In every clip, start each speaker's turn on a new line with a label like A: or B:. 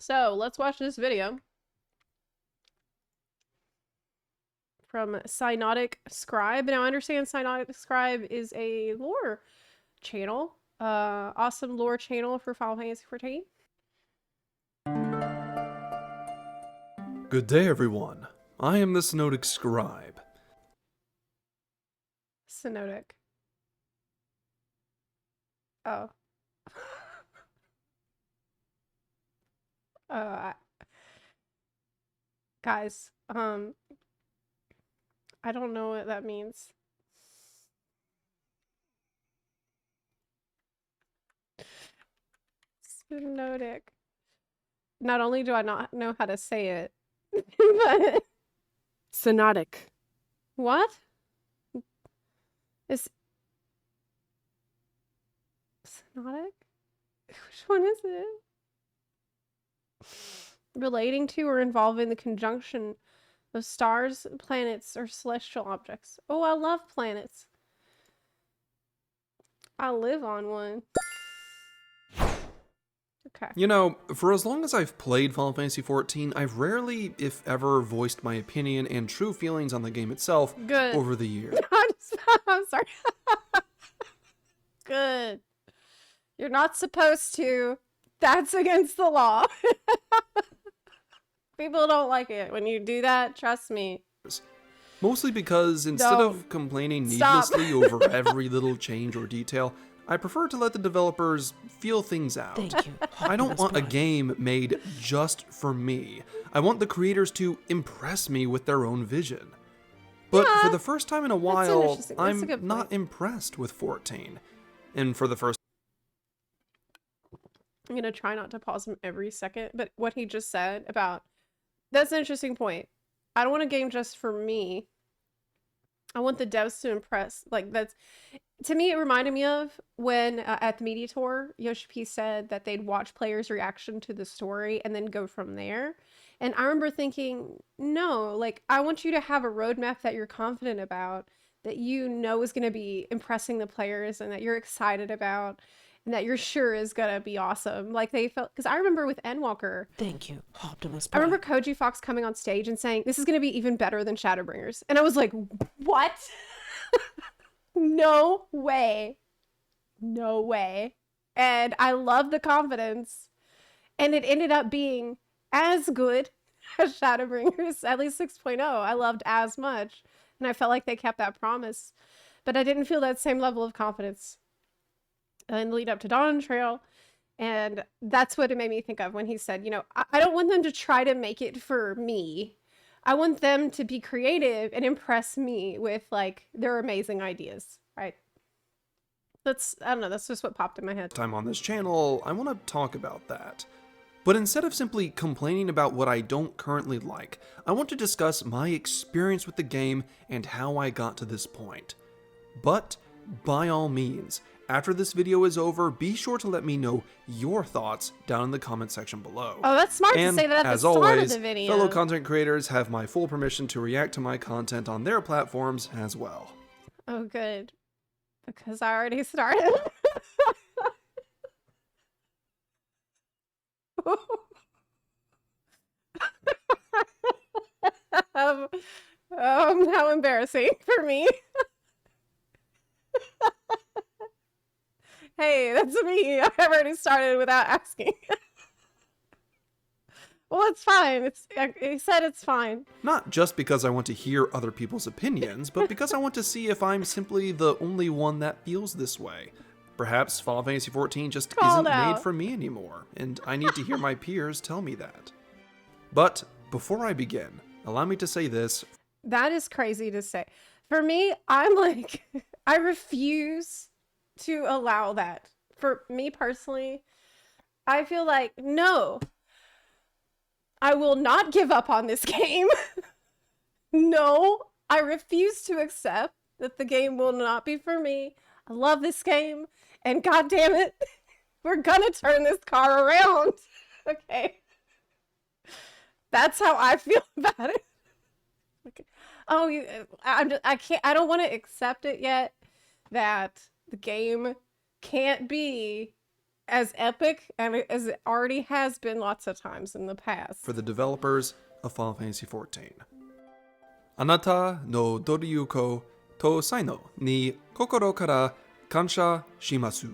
A: So let's watch this video from SYNODIC SCRIBE. Now I understand SYNODIC SCRIBE is a lore channel. Awesome lore channel for Final Fantasy XIV.
B: Good day, everyone. I am the SYNODIC SCRIBE.
A: SYNODIC. Oh. Guys, I don't know what that means. SYNODIC. Not only do I not know how to say it, but
C: SYNODIC.
A: what? Is SYNODIC? Which one is it? Relating to or involving the conjunction of stars, planets, or celestial objects. Oh, I love planets. I live on one. Okay.
B: You know, for as long as I've played Final Fantasy XIV, I've rarely, if ever, voiced my opinion and true feelings on the game itself
A: Good.
B: over the years.
A: I'm sorry. Good. You're not supposed to. That's against the law. People don't like it when you do that, trust me.
B: Mostly because instead of complaining needlessly over every little change or detail, I prefer to let the developers feel things out.
C: Thank you.
B: I don't want a game made just for me. I want the creators to impress me with their own vision. But
A: Yeah,
B: for the first time in a while,
A: interesting. That's a
B: I'm
A: good
B: not
A: point.
B: impressed with 14. And for the first
A: I'm gonna try not to pause him every second, but what he just said about that's an interesting point. I don't want a game just for me. I want the devs to impress. Like that's to me, it reminded me of when at the media tour, Yoshi P said that they'd watch players' reaction to the story and then go from there. And I remember thinking, no, like I want you to have a roadmap that you're confident about, that you know is going to be impressing the players and that you're excited about and that you're sure is going to be awesome. Like they felt, because I remember with Endwalker,
C: Thank you, Optimus
A: I
C: Prime.
A: remember Koji Fox coming on stage and saying, this is going to be even better than Shadowbringers. And I was like, what? No way. No way. And I love the confidence. And it ended up being as good as Shadowbringers, at least 6.0. I loved as much. And I felt like they kept that promise. But I didn't feel that same level of confidence in the lead up to Dawn Trail. And that's what it made me think of when he said, you know, I don't want them to try to make it for me. I want them to be creative and impress me with like their amazing ideas, right? That's, I don't know, that's just what popped in my head.
B: time on this channel, I want to talk about that. But instead of simply complaining about what I don't currently like, I want to discuss my experience with the game and how I got to this point. But, by all means, after this video is over, be sure to let me know your thoughts down in the comment section below.
A: Oh, that's smart
B: And
A: to say that at
B: as
A: the start
B: always,
A: of the video.
B: fellow content creators have my full permission to react to my content on their platforms as well.
A: Oh, good. Because I already started. How embarrassing for me. Hey, that's me. I've already started without asking. Well, it's fine. He said it's fine.
B: Not just because I want to hear other people's opinions, but because I want to see if I'm simply the only one that feels this way. Perhaps Final Fantasy XIV just
A: Called
B: isn't
A: out.
B: made for me anymore, and I need to hear my peers tell me that. But before I begin, allow me to say this.
A: That is crazy to say. For me, I'm like, I refuse to allow that. For me personally, I feel like, no, I will not give up on this game. No, I refuse to accept that the game will not be for me. I love this game, and god damn it, we're gonna turn this car around. Okay. That's how I feel about it. Okay. Oh, I don't want to accept it yet that the game can't be as epic and as it already has been lots of times in the past.
B: For the developers of Final Fantasy XIV. Anata no doriyuko to saino ni kokoro kara kansha shimasu.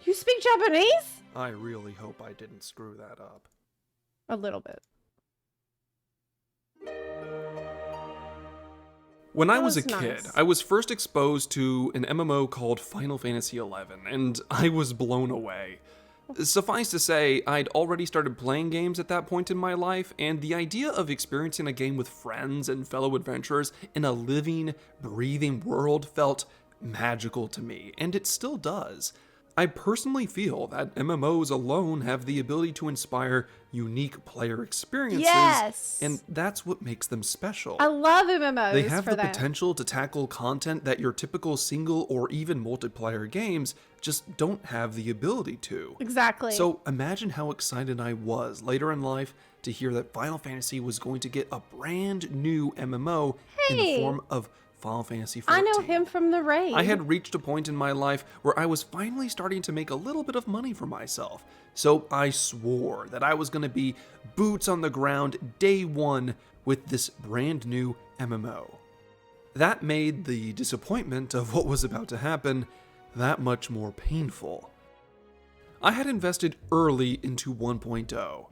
A: You speak Japanese?
B: I really hope I didn't screw that up.
A: A little bit.
B: When I
A: That
B: was a
A: was
B: kid,
A: nice.
B: I was first exposed to an MMO called Final Fantasy XI, and I was blown away. Suffice to say, I'd already started playing games at that point in my life, and the idea of experiencing a game with friends and fellow adventurers in a living, breathing world felt magical to me, and it still does. I personally feel that MMOs alone have the ability to inspire unique player experiences,
A: Yes!
B: and that's what makes them special.
A: I love MMOs
B: They have
A: for
B: the
A: that.
B: potential to tackle content that your typical single or even multiplayer games just don't have the ability to.
A: Exactly.
B: So imagine how excited I was later in life to hear that Final Fantasy was going to get a brand new MMO in the
A: Hey!
B: form of Final Fantasy XIV.
A: I know him from the raid.
B: I had reached a point in my life where I was finally starting to make a little bit of money for myself. So I swore that I was going to be boots on the ground day one with this brand new MMO. That made the disappointment of what was about to happen that much more painful. I had invested early into 1.0,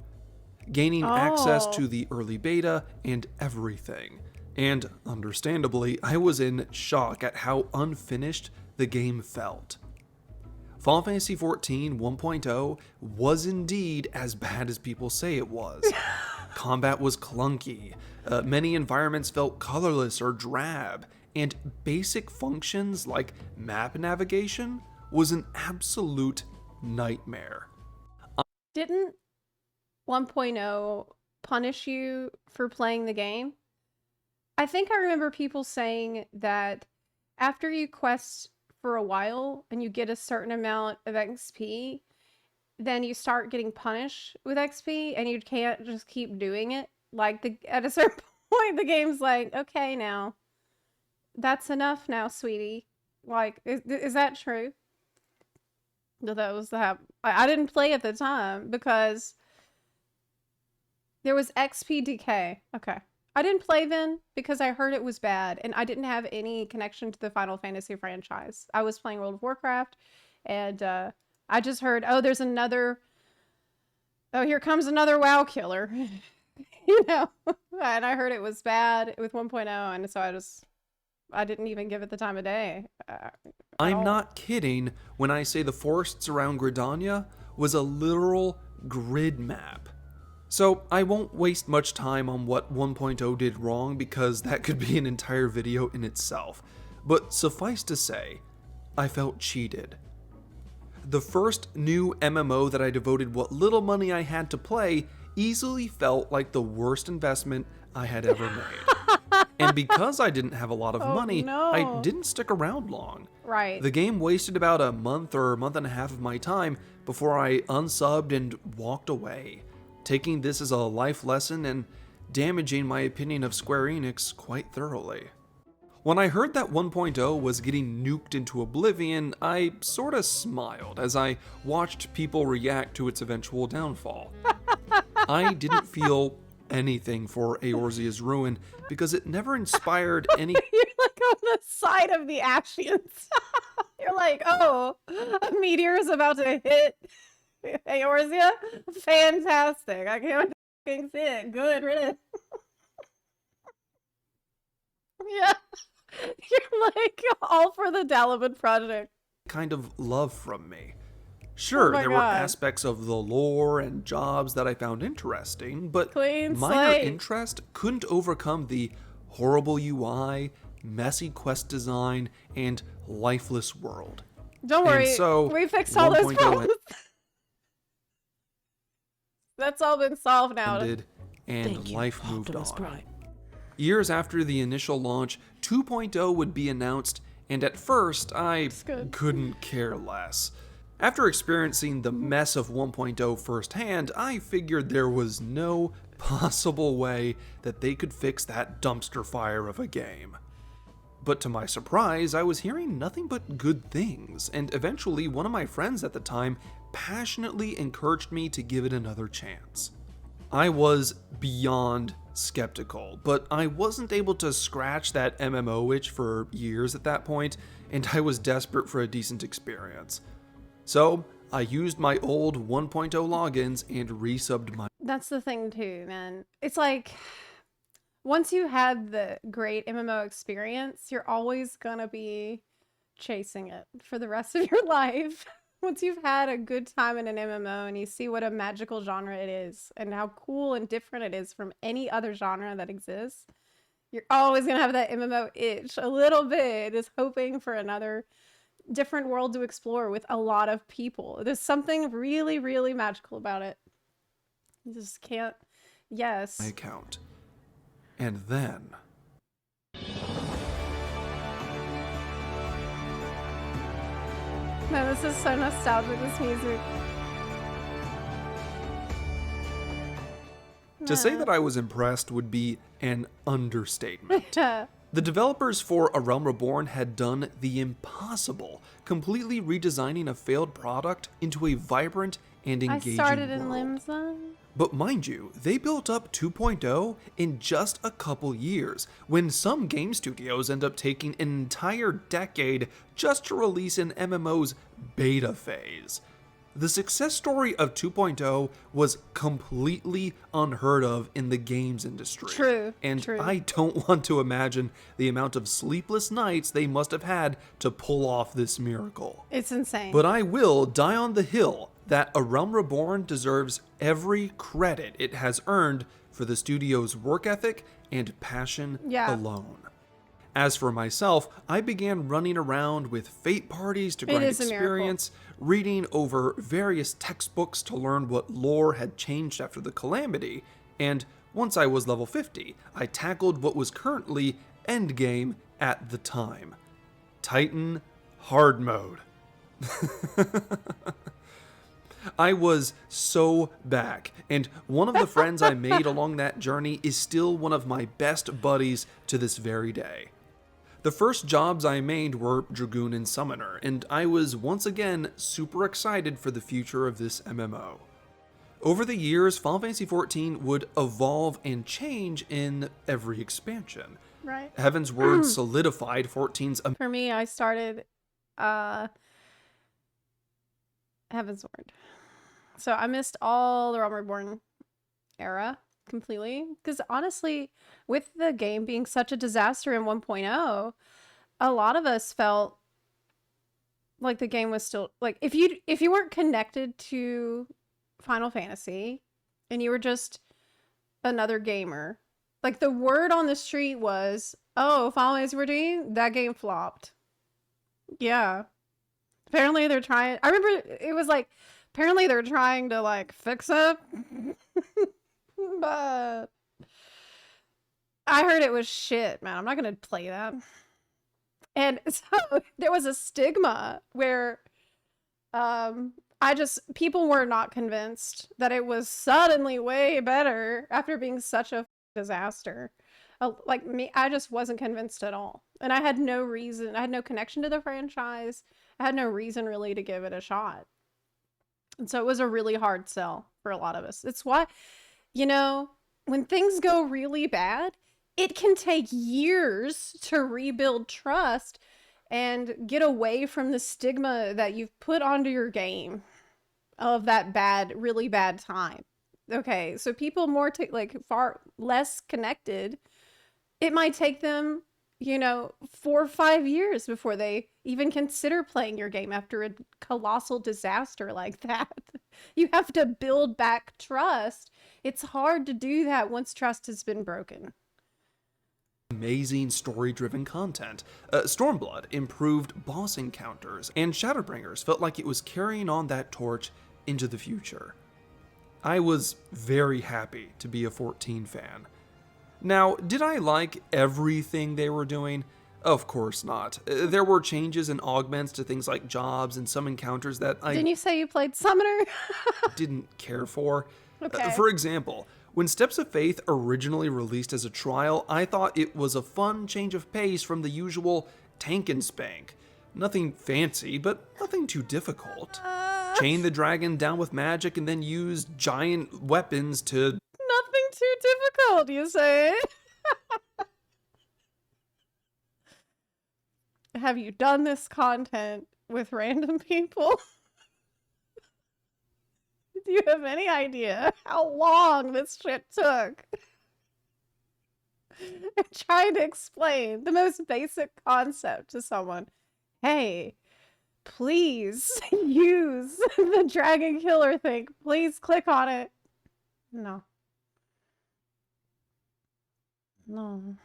B: gaining access to the early beta and everything. And understandably, I was in shock at how unfinished the game felt. Final Fantasy XIV 1.0 was indeed as bad as people say it was. Combat was clunky, many environments felt colorless or drab, and basic functions like map navigation was an absolute nightmare.
A: Didn't 1.0 punish you for playing the game? I think I remember people saying that after you quest for a while and you get a certain amount of XP, then you start getting punished with XP and you can't just keep doing it. Like at a certain point, the game's like, okay, now that's enough now, sweetie. Like, is that true? That was the I didn't play at the time because there was XP decay. Okay. I didn't play then because I heard it was bad and I didn't have any connection to the Final Fantasy franchise. I was playing World of Warcraft and I just heard, oh, there's another, oh, here comes another WoW killer, you know, and I heard it was bad with 1.0 and so I didn't even give it the time of day.
B: I'm not kidding when I say the forests around Gridania was a literal grid map. So I won't waste much time on what 1.0 did wrong because that could be an entire video in itself. But suffice to say, I felt cheated. The first new MMO that I devoted what little money I had to play easily felt like the worst investment I had ever made. And because I didn't have a lot of money, I didn't stick around long.
A: Right.
B: The game wasted about a month or a month and a half of my time before I unsubbed and walked away, taking this as a life lesson and damaging my opinion of Square Enix quite thoroughly. When I heard that 1.0 was getting nuked into oblivion, I sorta smiled as I watched people react to its eventual downfall. I didn't feel anything for Eorzea's ruin because it never inspired any...
A: You're like on the side of the Ashians. You're like, oh, a meteor is about to hit Eorzea? Fantastic. I can't fucking see it. Good riddance. Yeah. You're like all for the Dalibin project.
B: kind of love from me. Sure, there were aspects of the lore and jobs that I found interesting, but
A: Clean
B: minor
A: slate.
B: interest couldn't overcome the horrible UI, messy quest design, and lifeless world.
A: Don't worry,
B: And so,
A: we fixed all those
B: 1.0
A: problems. That's all been solved now.
B: ended, and
C: Thank you,
B: life moved
C: Optimus
B: on.
C: Prime.
B: Years after the initial launch, 2.0 would be announced, and at first, I
A: good.
B: couldn't care less. After experiencing the mess of 1.0 firsthand, I figured there was no possible way that they could fix that dumpster fire of a game. But to my surprise, I was hearing nothing but good things, and eventually one of my friends at the time passionately encouraged me to give it another chance. I was beyond skeptical, but I wasn't able to scratch that MMO itch for years at that point, and I was desperate for a decent experience. So I used my old 1.0 logins and resubbed my...
A: That's the thing too, man. It's like, once you had the great MMO experience, you're always gonna be chasing it for the rest of your life. Once you've had a good time in an MMO and you see what a magical genre it is and how cool and different it is from any other genre that exists, you're always gonna have that MMO itch a little bit, just hoping for another different world to explore with a lot of people. There's something really, really magical about it. You just can't. Yes.
B: my account. And then...
A: Man, this is so nostalgic, this music.
B: To say that I was impressed would be an understatement. The developers for A Realm Reborn had done the impossible, completely redesigning a failed product into a vibrant and engaging
A: I started in
B: world.
A: Limsa.
B: But mind you, they built up 2.0 in just a couple years, when some game studios end up taking an entire decade just to release an MMO's beta phase. The success story of 2.0 was completely unheard of in the games industry.
A: True,
B: And
A: true.
B: I don't want to imagine the amount of sleepless nights they must have had to pull off this miracle.
A: It's insane.
B: But I will die on the hill that A Realm Reborn deserves every credit it has earned for the studio's work ethic and passion alone. As for myself, I began running around with fate parties to grind
A: is a miracle.
B: experience, reading over various textbooks to learn what lore had changed after the calamity, and once I was level 50, I tackled what was currently endgame at the time. Titan Hard Mode. I was so back, and one of the friends I made along that journey is still one of my best buddies to this very day. The first jobs I made were Dragoon and Summoner, and I was once again super excited for the future of this MMO. Over the years, Final Fantasy XIV would evolve and change in every expansion.
A: Right.
B: Heaven's Word solidified 14's
A: For me, I started Heaven's Word. So I missed all the Realm Reborn era completely. Because honestly, with the game being such a disaster in 1.0, a lot of us felt like the game was still like if you weren't connected to Final Fantasy and you were just another gamer, like the word on the street was, oh, Final Fantasy 14, that game flopped. Yeah. Apparently they're trying, I remember it was like, apparently they're trying to like fix it. But I heard it was shit, man. I'm not gonna play that. And so there was a stigma where people were not convinced that it was suddenly way better after being such a disaster. Like me, I just wasn't convinced at all. And I had no reason, I had no connection to the franchise. I had no reason really to give it a shot. And so it was a really hard sell for a lot of us. It's why, you know, when things go really bad, it can take years to rebuild trust and get away from the stigma that you've put onto your game of that bad, really bad time. Okay, so people far less connected, it might take them, 4 or 5 years before they even consider playing your game after a colossal disaster like that. You have to build back trust. It's hard to do that once trust has been broken.
B: Amazing story-driven content. Stormblood improved boss encounters, and Shadowbringers felt like it was carrying on that torch into the future. I was very happy to be a 14 fan. Now, did I like everything they were doing? Of course not. There were changes and augments to things like jobs and some encounters that I
A: Didn't you say you played Summoner?
B: didn't care for.
A: Okay.
B: For example, when Steps of Faith originally released as a trial, I thought it was a fun change of pace from the usual tank and spank. Nothing fancy, but nothing too difficult. chain the dragon down with magic, and then use giant weapons to...
A: Nothing too difficult, you say? Have you done this content with random people? Do you have any idea how long this shit took? I'm trying to explain the most basic concept to someone. Hey, please use the dragon killer thing. Please click on it. No. No.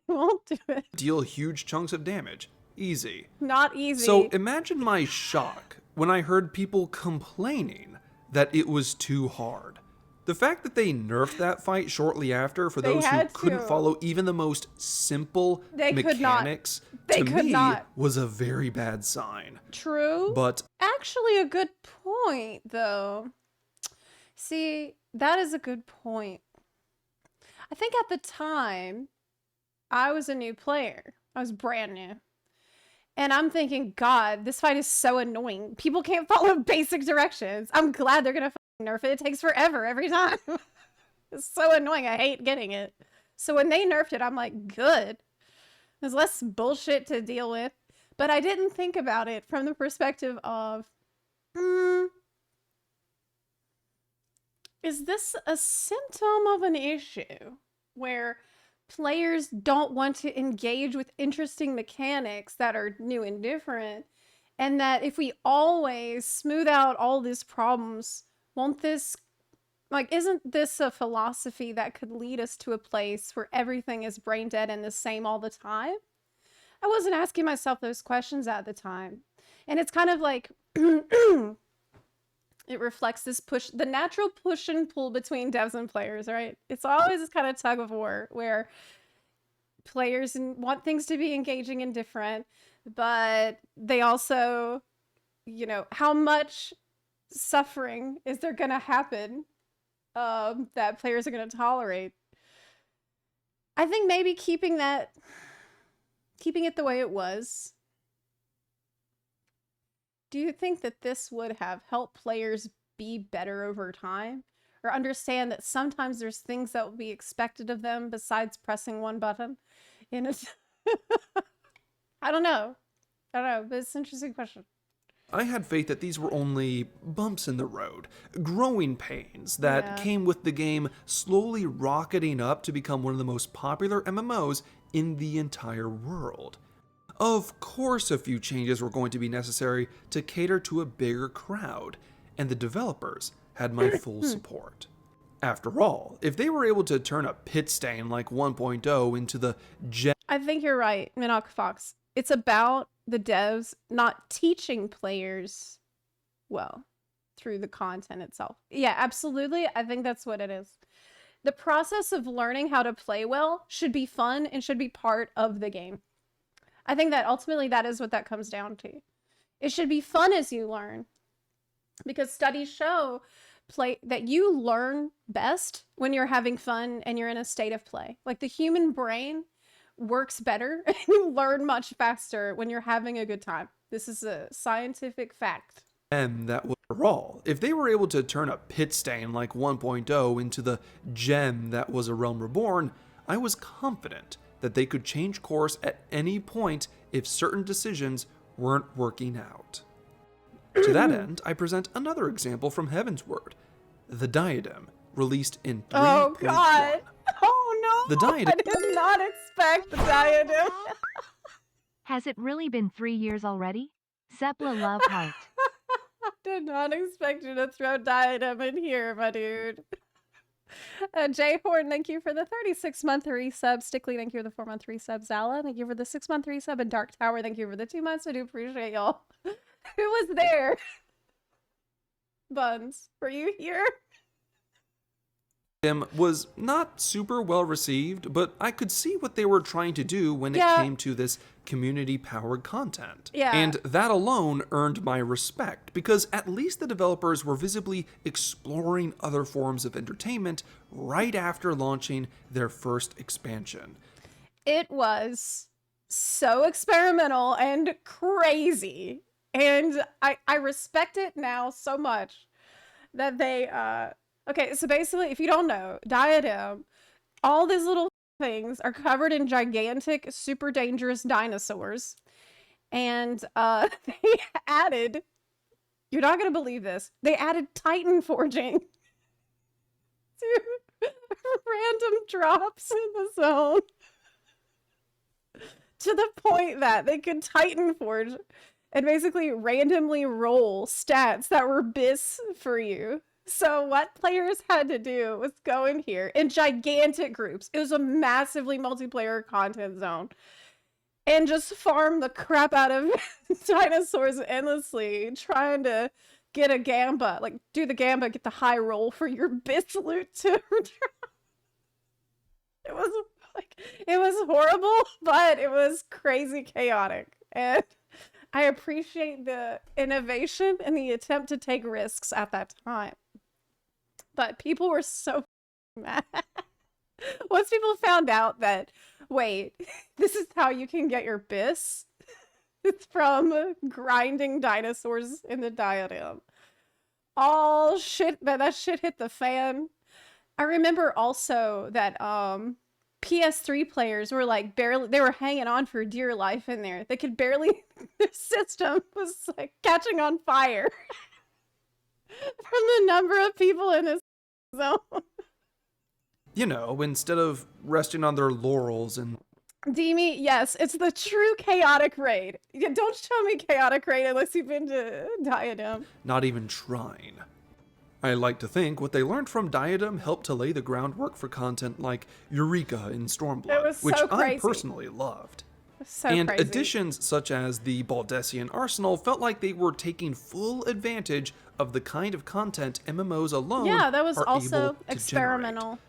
A: I won't do it.
B: deal huge chunks of damage. Easy.
A: Not easy.
B: So imagine my shock when I heard people complaining that it was too hard. The fact that they nerfed that fight shortly after for
A: They
B: those who
A: had
B: couldn't
A: to.
B: follow even the most simple
A: They could not.
B: mechanics
A: They
B: to
A: could
B: me
A: not.
B: was a very bad sign.
A: True.
B: But
A: Actually, a good point, though. See, that is a good point. I think at the time, I was a new player. I was brand new. And I'm thinking, God, this fight is so annoying. People can't follow basic directions. I'm glad they're going to nerf it. It takes forever every time. It's so annoying. I hate getting it. So when they nerfed it, I'm like, good. There's less bullshit to deal with. But I didn't think about it from the perspective of, is this a symptom of an issue where players don't want to engage with interesting mechanics that are new and different, and that if we always smooth out all these problems, won't this, like, isn't this a philosophy that could lead us to a place where everything is brain dead and the same all the time? I wasn't asking myself those questions at the time. And it's kind of like, it reflects this push, the natural push and pull between devs and players, right? It's always this kind of tug of war where players want things to be engaging and different, but they also, you know, how much suffering is there going to happen that players are going to tolerate? I think maybe keeping it the way it was. Do you think that this would have helped players be better over time? Or understand that sometimes there's things that will be expected of them besides pressing one button? In a I don't know, but it's an interesting question.
B: I had faith that these were only bumps in the road, growing pains that came with the game slowly rocketing up to become one of the most popular MMOs in the entire world. Of course, a few changes were going to be necessary to cater to a bigger crowd, and the developers had my full support. After all, if they were able to turn a pit stain like 1.0 into the
A: I think you're right, Minok Fox. It's about the devs not teaching players well through the content itself. Yeah, absolutely. I think that's what it is. The process of learning how to play well should be fun and should be part of the game. I think that ultimately that is what that comes down to. It should be fun as you learn, because studies show that you learn best when you're having fun and you're in a state of play. Like the human brain works better and you learn much faster when you're having a good time. This is a scientific fact.
B: gem that was all. If they were able to turn a pit stain like 1.0 into the gem that was a Realm Reborn, I was confident that they could change course at any point if certain decisions weren't working out. To that end, I present another example from Heaven's Word, the Diadem, released in 3.1.
A: Oh god! Oh no!
B: The Diadem.
A: I did not expect the Diadem.
D: Has it really been 3 years already? Zepla love heart.
A: Did not expect you to throw Diadem in here, my dude. Jay Horn, thank you for the 36-month resub. Stickley, thank you for the 4-month resub. Zala, thank you for the 6-month resub. And Dark Tower, thank you for the 2 months. I do appreciate y'all. Who was there? Buns, were you here?
B: Was not super well received, but I could see what they were trying to do when it came to this community-powered content.
A: Yeah.
B: And that alone earned my respect, because at least the developers were visibly exploring other forms of entertainment right after launching their first expansion.
A: It was so experimental and crazy. And I respect it now so much that they, okay, so basically, if you don't know, Diadem, all these little things are covered in gigantic, super dangerous dinosaurs. And they added, you're not going to believe this, they added Titan forging to random drops in the zone. To the point that they could Titan forge and basically randomly roll stats that were bis for you. So what players had to do was go in here in gigantic groups. It was a massively multiplayer content zone. And just farm the crap out of dinosaurs endlessly, trying to get a gamba. Like, do the gamba, get the high roll for your bis loot to it was horrible, but it was crazy chaotic. And I appreciate the innovation and the attempt to take risks at that time. But people were so mad. Once people found out that, wait, this is how you can get your bis? It's from grinding dinosaurs in the Diadem. All shit, that shit hit the fan. I remember also that PS3 players were like barely, they were hanging on for dear life in there. They could barely, their system was like catching on fire from the number of people in this zone.
B: You know, instead of resting on their laurels and...
A: Demi, yes, it's the true chaotic raid. Don't show me chaotic raid unless you've been to Diadem.
B: not even trying. I like to think what they learned from Diadem helped to lay the groundwork for content like Eureka in
A: It
B: Stormblood,
A: was
B: which
A: so
B: I
A: crazy.
B: personally loved.
A: So
B: And
A: crazy.
B: additions such as the Baldessian Arsenal felt like they were taking full advantage of the kind of content MMOs alone
A: Yeah, that was
B: are
A: also
B: able to
A: experimental.
B: generate.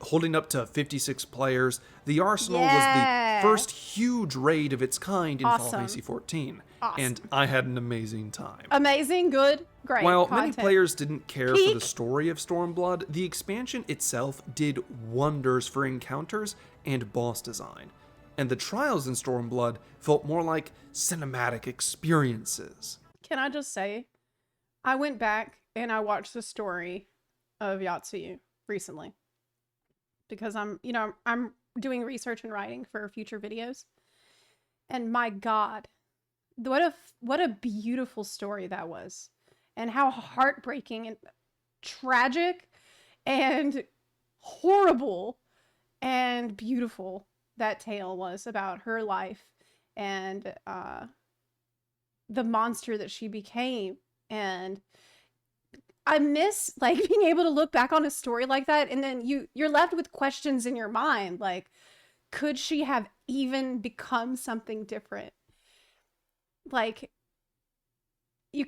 B: Holding up to 56 players, the Arsenal
A: Yeah.
B: was the first huge raid of its kind in Final
A: Awesome.
B: Fantasy XIV,
A: Awesome.
B: and I had an amazing time.
A: Amazing, good, great.
B: While
A: content.
B: many players didn't care for
A: Peak.
B: the story of Stormblood, the expansion itself did wonders for encounters and boss design, and the trials in Stormblood felt more like cinematic experiences.
A: Can I just say, I went back and I watched the story of Yatsuyu recently because I'm doing research and writing for future videos. And my God, what a beautiful story that was. And how heartbreaking and tragic and horrible and beautiful that tale was about her life and the monster that she became. And I miss like being able to look back on a story like that, and then you're left with questions in your mind like, could she have even become something different? Like, you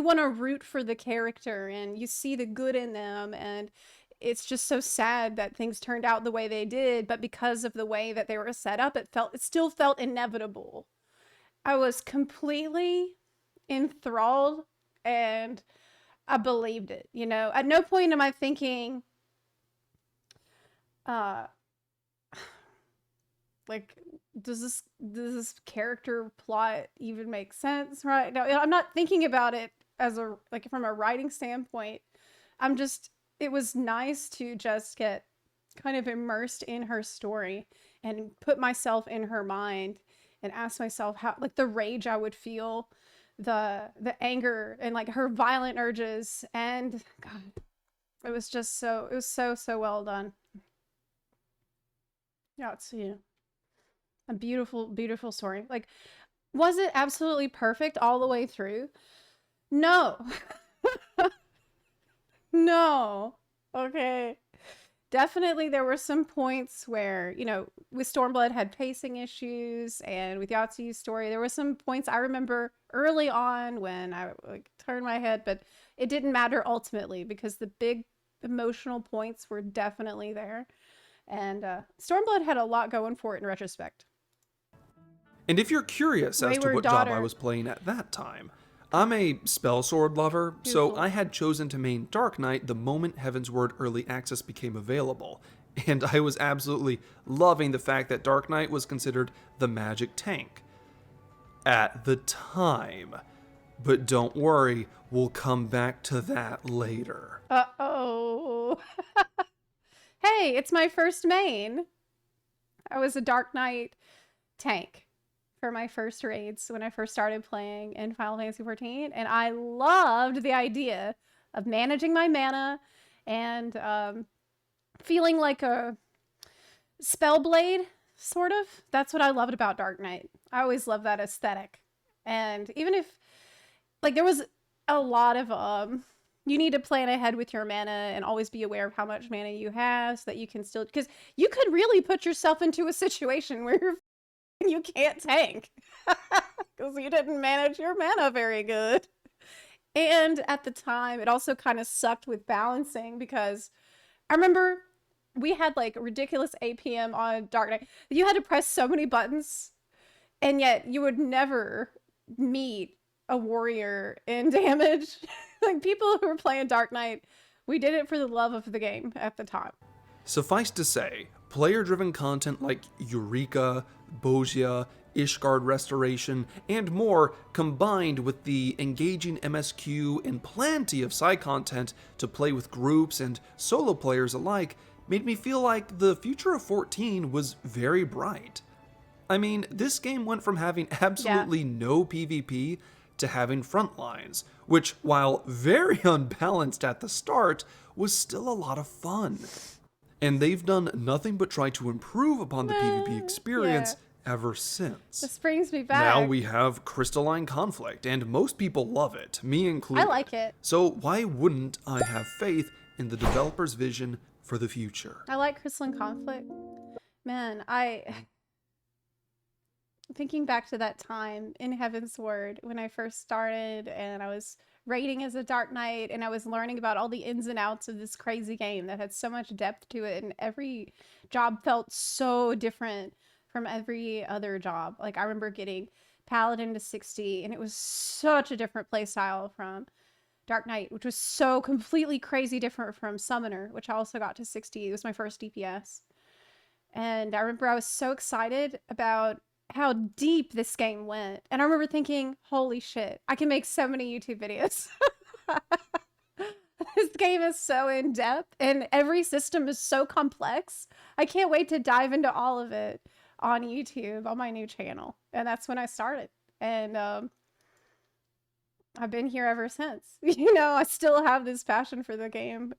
A: want to root for the character and you see the good in them, and it's just so sad that things turned out the way they did, but because of the way that they were set up, it still felt inevitable. I was completely enthralled and I believed it, you know? At no point am I thinking, like, does this character plot even make sense, right? No, I'm not thinking about it as from a writing standpoint. It was nice to just get kind of immersed in her story and put myself in her mind and ask myself how, like, the rage I would feel, the anger and like her violent urges, and God, it was so well done. Yeah, it's a beautiful story. Like, was it absolutely perfect all the way through? No. No. Okay. Definitely there were some points where, you know, with Stormblood had pacing issues, and with Yatsuyu's story, there were some points I remember early on when I like turned my head, but it didn't matter ultimately because the big emotional points were definitely there. And Stormblood had a lot going for it in retrospect.
B: And if you're curious as to
A: Wayward
B: what job I
A: Daughter.
B: was playing at that time, I'm a spell sword lover, so
A: Beautiful.
B: I had chosen to main Dark Knight the moment Heavensward Early Access became available, and I was absolutely loving the fact that Dark Knight was considered the magic tank. at the time. But don't worry, we'll come back to that later.
A: Uh-oh. Hey, it's my first main. I was a Dark Knight tank for my first raids when I first started playing in Final Fantasy XIV, and I loved the idea of managing my mana and feeling like a Spellblade, sort of. That's what I loved about Dark Knight. I always loved that aesthetic. And even if, like, there was a lot of, you need to plan ahead with your mana and always be aware of how much mana you have so that you can still, because you could really put yourself into a situation where you can't tank because you didn't manage your mana very good. And at the time, it also kind of sucked with balancing because I remember we had like ridiculous APM on Dark Knight. You had to press so many buttons, and yet you would never meet a warrior in damage. Like, people who were playing Dark Knight, we did it for the love of the game at the time.
B: Suffice to say, player-driven content like Eureka, Bosia, Ishgard Restoration, and more, combined with the engaging MSQ and plenty of side content to play with groups and solo players alike, made me feel like the future of 14 was very bright. I mean, this game went from having absolutely no PvP to having front lines, which, while very unbalanced at the start, was still a lot of fun. And they've done nothing but try to improve upon the PvP experience ever since.
A: This brings me back.
B: Now we have Crystalline Conflict, and most people love it, me included.
A: I like it.
B: So why wouldn't I have faith in the developer's vision for the future?
A: I like Crystalline Conflict. Man, thinking back to that time in Heaven's Word when I first started and I was raiding as a Dark Knight and I was learning about all the ins and outs of this crazy game that had so much depth to it, and every job felt so different from every other job. Like, I remember getting Paladin to 60 and it was such a different playstyle from Dark Knight, which was so completely crazy different from Summoner, which I also got to 60. It was my first DPS. And I remember I was so excited about how deep this game went. And I remember thinking, holy shit, I can make so many YouTube videos. This game is so in depth and every system is so complex. I can't wait to dive into all of it on YouTube on my new channel. And that's when I started. And I've been here ever since. You know, I still have this passion for the game.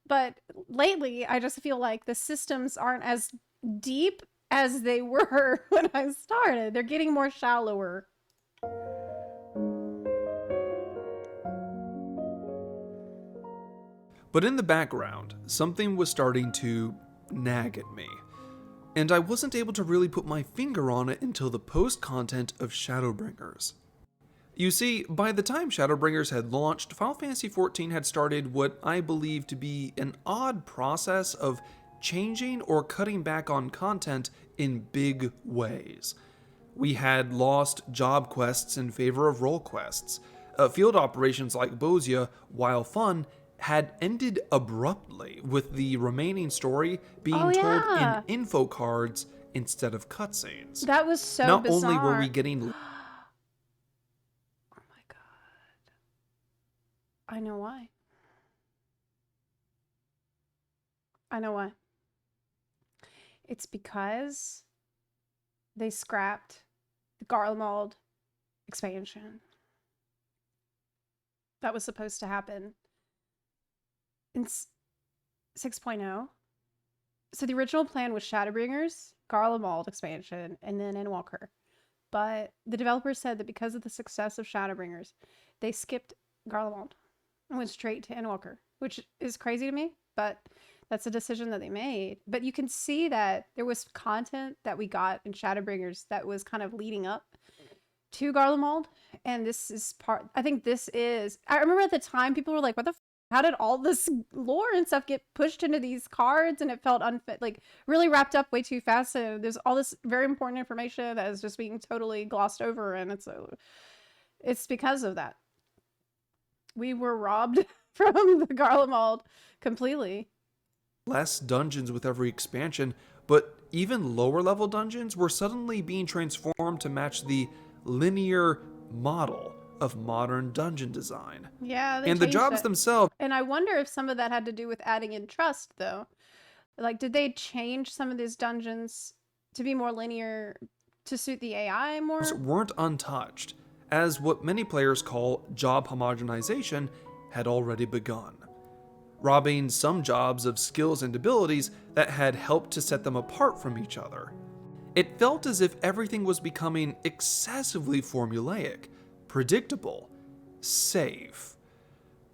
A: But lately, I just feel like the systems aren't as deep as they were when I started. They're getting more shallower.
B: But in the background, something was starting to nag at me. And I wasn't able to really put my finger on it until the post-content of Shadowbringers. You see, by the time Shadowbringers had launched, Final Fantasy XIV had started what I believe to be an odd process of changing or cutting back on content in big ways. We had lost job quests in favor of role quests. Field operations like Bosia, while fun, had ended abruptly, with the remaining story being told in info cards instead of cutscenes.
A: That was so
B: Not
A: bizarre.
B: only were we getting...
A: Oh my god. I know why. I know why. It's because they scrapped the Garlemald expansion. That was supposed to happen in 6.0. So the original plan was Shadowbringers, Garlemald expansion, and then Endwalker. But the developers said that because of the success of Shadowbringers, they skipped Garlemald and went straight to Endwalker, which is crazy to me, but that's a decision that they made. But you can see that there was content that we got in Shadowbringers that was kind of leading up to Garlemald. And this is part, I think this is, I remember at the time people were like, what the how did all this lore and stuff get pushed into these cards? And it felt unfit, like really wrapped up way too fast. So there's all this very important information that is just being totally glossed over. And it's because of that. We were robbed from the Garlemald completely.
B: Less dungeons with every expansion, but even lower level dungeons were suddenly being transformed to match the linear model of modern dungeon design.
A: Yeah, they
B: And the
A: changed
B: jobs
A: it.
B: themselves
A: And I wonder if some of that had to do with adding in trust, though. Like, did they change some of these dungeons to be more linear to suit the AI more?
B: weren't untouched, as what many players call job homogenization had already begun, robbing some jobs of skills and abilities that had helped to set them apart from each other. It felt as if everything was becoming excessively formulaic, predictable, safe.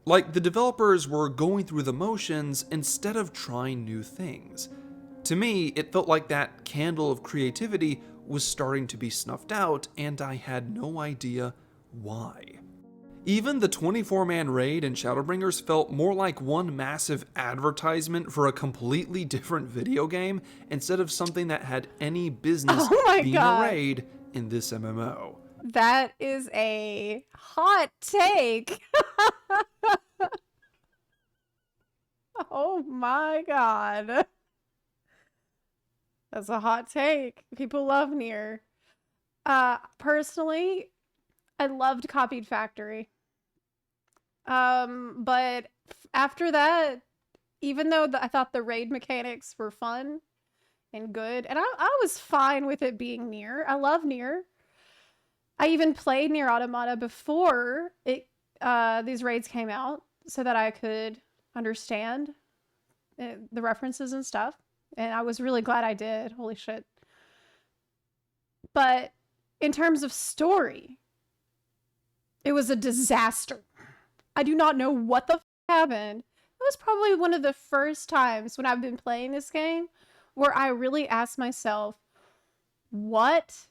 B: Like the developers were going through the motions instead of trying new things. To me, it felt like that candle of creativity was starting to be snuffed out, and I had no idea why. Even the 24-man raid in Shadowbringers felt more like one massive advertisement for a completely different video game instead of something that had any business
A: Oh my
B: being
A: God.
B: a raid in this MMO.
A: That is a hot take. Oh my God. That's a hot take. People love Nier. Personally, I loved Copied Factory. But after that, even though I thought the raid mechanics were fun and good, and I was fine with it being Nier. I love Nier. I even played Nier Automata before these raids came out so that I could understand the references and stuff. And I was really glad I did. Holy shit. But in terms of story, it was a disaster. I do not know what the happened. It was probably one of the first times when I've been playing this game where I really asked myself, what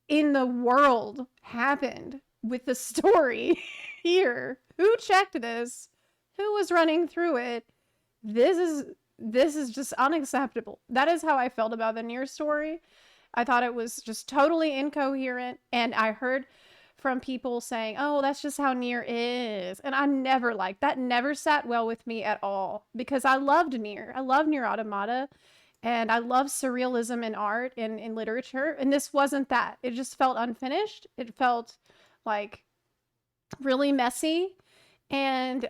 A: in the world happened with the story here? Who checked this? Who was running through it? This is just unacceptable. That is how I felt about the Nier story. I thought it was just totally incoherent, and I heard from people saying, oh, that's just how Nier is. And I never liked that. Never sat well with me at all because I loved Nier. I love Nier Automata, and I love surrealism in art and in literature. And this wasn't that. It just felt unfinished. It felt like really messy, and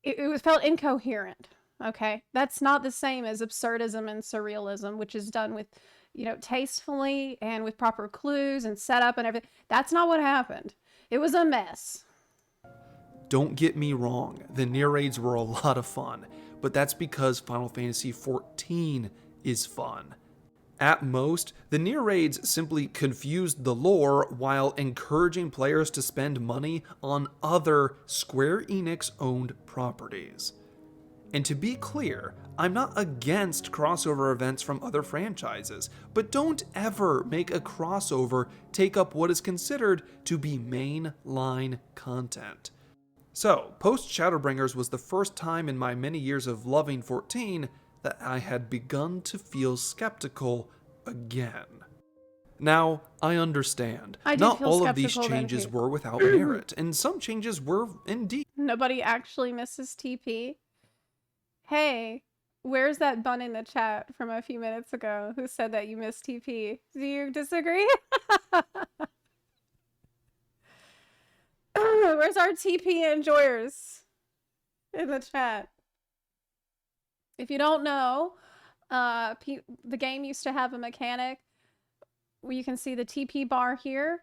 A: it felt incoherent. Okay, that's not the same as absurdism and surrealism, which is done with, tastefully and with proper clues and setup and everything. That's not what happened. It was a mess.
B: Don't get me wrong, the Nier raids were a lot of fun, but that's because Final Fantasy XIV is fun. At most, the Nier raids simply confused the lore while encouraging players to spend money on other Square Enix-owned properties. And to be clear, I'm not against crossover events from other franchises, but don't ever make a crossover take up what is considered to be mainline content. So, Post-Shadowbringers was the first time in my many years of loving 14 that I had begun to feel skeptical again. Now, I understand.
A: I did
B: Not
A: feel
B: all of these
A: skeptical then,
B: changes
A: too.
B: were without merit, and some changes were indeed.
A: Nobody actually misses TP. Hey, where's that bun in the chat from a few minutes ago who said that you missed TP? Do you disagree? Where's our TP enjoyers in the chat? If you don't know, the game used to have a mechanic where you can see the TP bar here,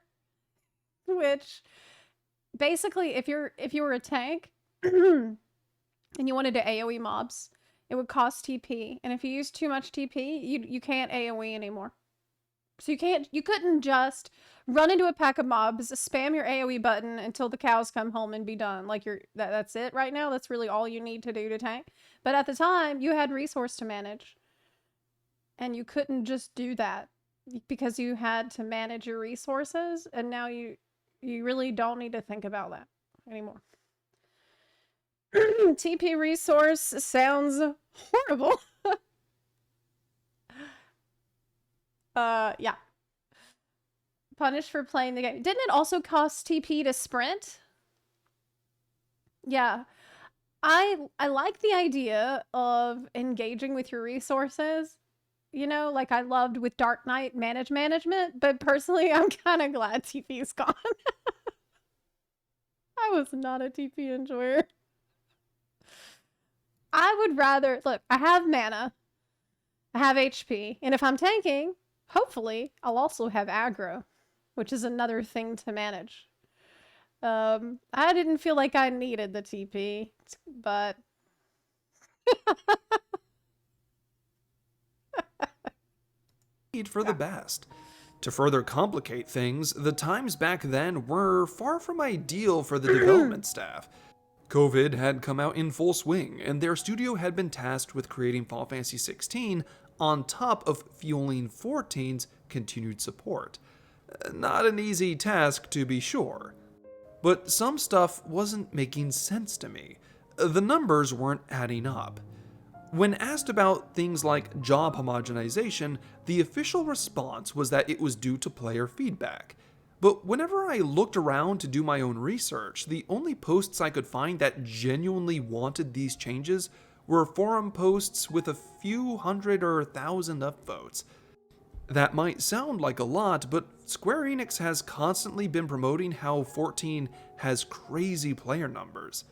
A: which basically, if you were a tank and you wanted to AoE mobs, it would cost TP, and if you use too much TP, you can't AoE anymore. So you couldn't just run into a pack of mobs, spam your AoE button until the cows come home and be done. Like that's it right now. That's really all you need to do to tank. But at the time, you had resource to manage, and you couldn't just do that because you had to manage your resources. And now you really don't need to think about that anymore. TP resource sounds horrible. Yeah. Punished for playing the game. Didn't it also cost TP to sprint? Yeah. I like the idea of engaging with your resources you know, like I loved with Dark Knight management, but personally, I'm kind of glad TP's gone. I was not a TP enjoyer. I would rather, look, I have mana, I have HP, and if I'm tanking, hopefully, I'll also have aggro, which is another thing to manage. I didn't feel like I needed the TP, but
B: for the best. To further complicate things, the times back then were far from ideal for the development staff. COVID had come out in full swing, and their studio had been tasked with creating Final Fantasy XVI on top of fueling 14's continued support. Not an easy task, to be sure. But some stuff wasn't making sense to me. The numbers weren't adding up. When asked about things like job homogenization, the official response was that it was due to player feedback. But whenever I looked around to do my own research, the only posts I could find that genuinely wanted these changes were forum posts with a few hundred or 1,000 upvotes. That might sound like a lot, but Square Enix has constantly been promoting how 14 has crazy player numbers.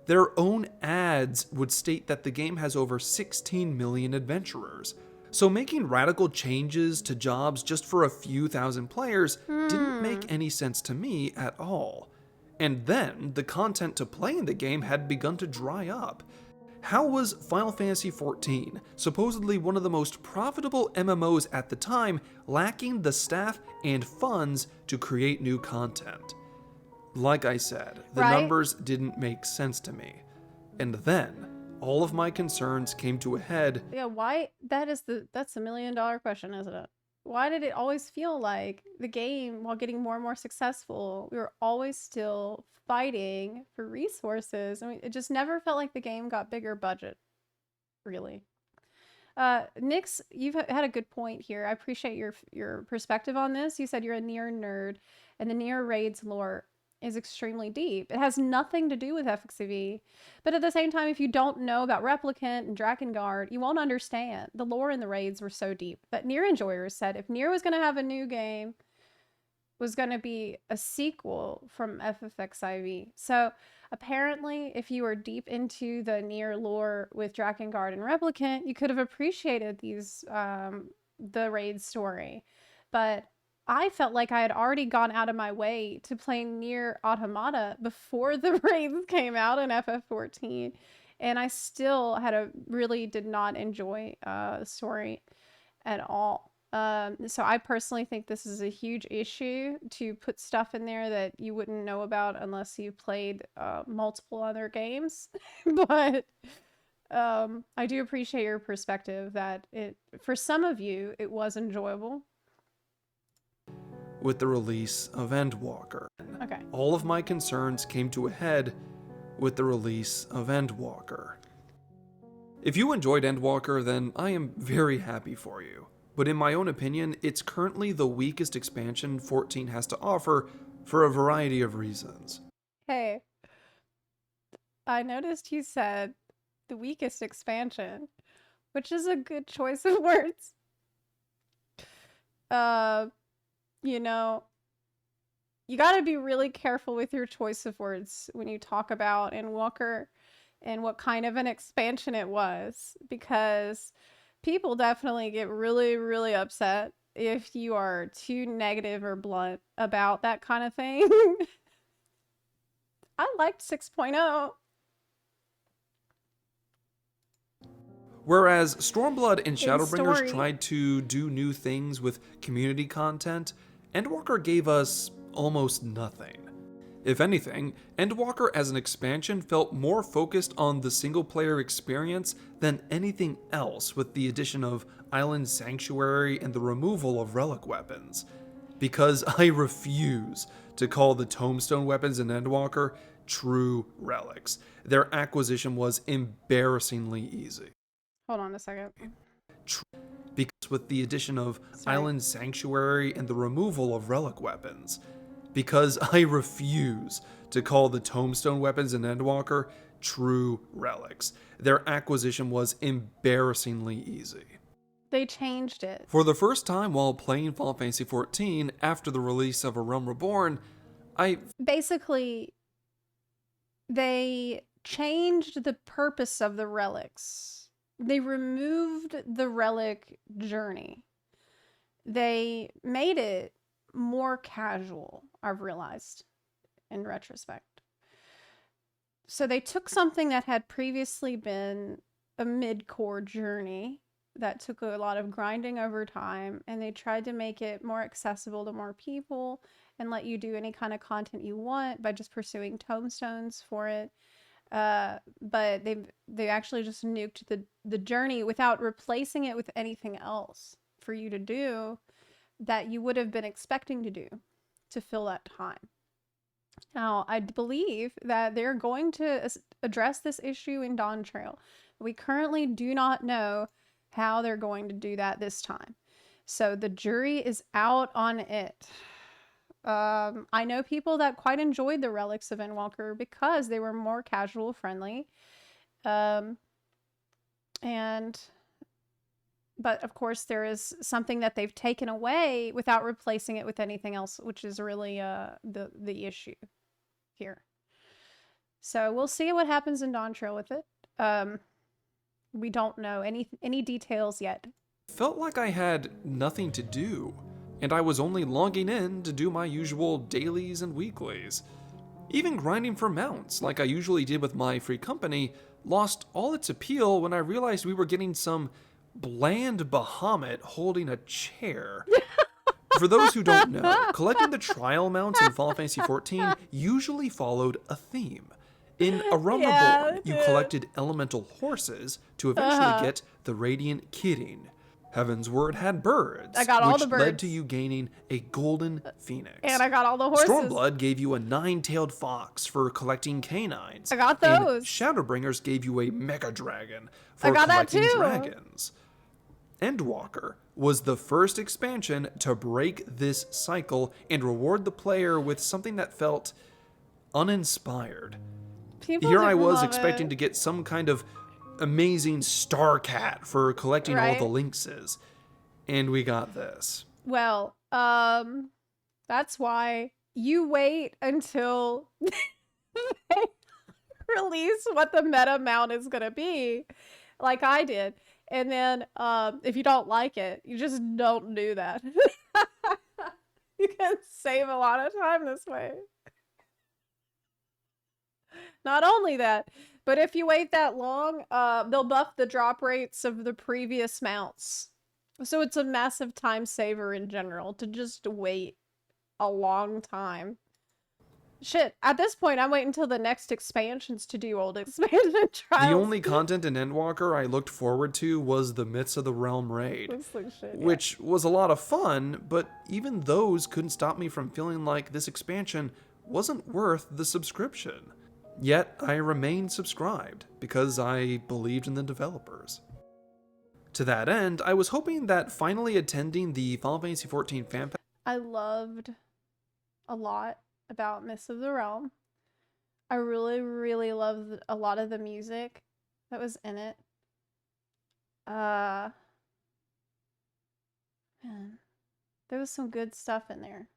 B: Their own ads would state that the game has over 16 million adventurers. So making radical changes to jobs just for a few thousand players didn't make any sense to me at all. And then the content to play in the game had begun to dry up. How was Final Fantasy XIV, supposedly one of the most profitable MMOs at the time, lacking the staff and funds to create new content? Like I said, the numbers didn't make sense to me. And then, all of my concerns came to a head.
A: Yeah, why? That's the $1 million question, isn't it? Why did it always feel like the game, while getting more and more successful, we were always still fighting for resources? I mean, it just never felt like the game got bigger budget, really. Nyx, you've had a good point here. I appreciate your perspective on this. You said you're a Nier nerd, and the Nier raids lore is extremely deep. It has nothing to do with XIV, but at the same time, if you don't know about Replicant and Drakengard, you won't understand. The lore in the raids were so deep. But Nier enjoyers said if Nier was going to have a new game, was going to be a sequel from FFXIV. So apparently, if you were deep into the Nier lore with Drakengard and Replicant, you could have appreciated these the raid story. But I felt like I had already gone out of my way to play Nier Automata before the raids came out in FF14, and I still really did not enjoy the story at all. So I personally think this is a huge issue to put stuff in there that you wouldn't know about unless you played multiple other games. But I do appreciate your perspective that for some of you, it was enjoyable.
B: With the release of Endwalker.
A: Okay.
B: All of my concerns came to a head with the release of Endwalker. If you enjoyed Endwalker, then I am very happy for you. But in my own opinion, it's currently the weakest expansion 14 has to offer for a variety of reasons.
A: Hey, I noticed you said the weakest expansion, which is a good choice of words. You know, you got to be really careful with your choice of words when you talk about Endwalker and what kind of an expansion it was, because people definitely get really, really upset if you are too negative or blunt about that kind of thing. I liked 6.0.
B: Whereas Stormblood and Shadowbringers
A: story.
B: tried to do new things with community content, Endwalker gave us almost nothing. If anything, Endwalker as an expansion felt more focused on the single-player experience than anything else, with the addition of Island Sanctuary and the removal of relic weapons. Because I refuse to call the tombstone weapons in Endwalker true relics. Their acquisition was embarrassingly easy.
A: Hold on a second.
B: Because with the addition of Island Sanctuary and the removal of relic weapons. Because I refuse to call the tombstone weapons in Endwalker true relics. Their acquisition was embarrassingly easy.
A: They changed it.
B: For the first time while playing Final Fantasy XIV after the release of A Realm Reborn, I
A: Basically, they changed the purpose of the relics. They removed the relic journey. They made it more casual, I've realized, in retrospect. So they took something that had previously been a mid-core journey that took a lot of grinding over time, and they tried to make it more accessible to more people and let you do any kind of content you want by just pursuing tomestones for it. But they actually just nuked the journey without replacing it with anything else for you to do that you would have been expecting to do to fill that time. Now, I believe that they're going to address this issue in Dawn Trail. We currently do not know how they're going to do that this time. So the jury is out on it. I know people that quite enjoyed the relics of Endwalker because they were more casual friendly. But of course there is something that they've taken away without replacing it with anything else, which is really the issue here. So we'll see what happens in Dawn Trail with it. We don't know any details yet.
B: felt like I had nothing to do, and I was only logging in to do my usual dailies and weeklies. Even grinding for mounts, like I usually did with my free company, lost all its appeal when I realized we were getting some bland Bahamut holding a chair. For those who don't know, collecting the trial mounts in Final Fantasy XIV usually followed a theme. In A Realm Reborn, you collected elemental horses to eventually get the Radiant Kidding. Heaven's Word had birds,
A: I got all
B: which
A: the birds.
B: led to you gaining a golden phoenix.
A: And I got all the horses.
B: Stormblood gave you a 9-tailed fox for collecting canines.
A: I got
B: And
A: those.
B: Shadowbringers gave you a mega dragon for
A: I got that
B: collecting
A: too.
B: dragons. Endwalker was the first expansion to break this cycle and reward the player with something that felt uninspired.
A: People
B: Here I
A: didn't
B: was
A: love
B: expecting
A: it.
B: to get some kind of amazing star cat for collecting all
A: Right.
B: the lynxes. And we got this.
A: Well, that's why you wait until they release what the meta mount is gonna be, like I did. And then, if you don't like it, you just don't do that. You can save a lot of time this way. Not only that, but if you wait that long, they'll buff the drop rates of the previous mounts. So it's a massive time saver in general to just wait a long time. Shit, at this point, I'm waiting until the next expansions to do old expansion trials.
B: The only content in Endwalker I looked forward to was the Myths of the Realm raid,
A: Looks like shit, yeah.
B: which was a lot of fun, but even those couldn't stop me from feeling like this expansion wasn't worth the subscription. Yet I remained subscribed because I believed in the developers. To that end, I was hoping that finally attending the Final Fantasy XIV fan fest
A: I loved a lot about Myths of the Realm. I really, really loved a lot of the music that was in it. Man, there was some good stuff in there.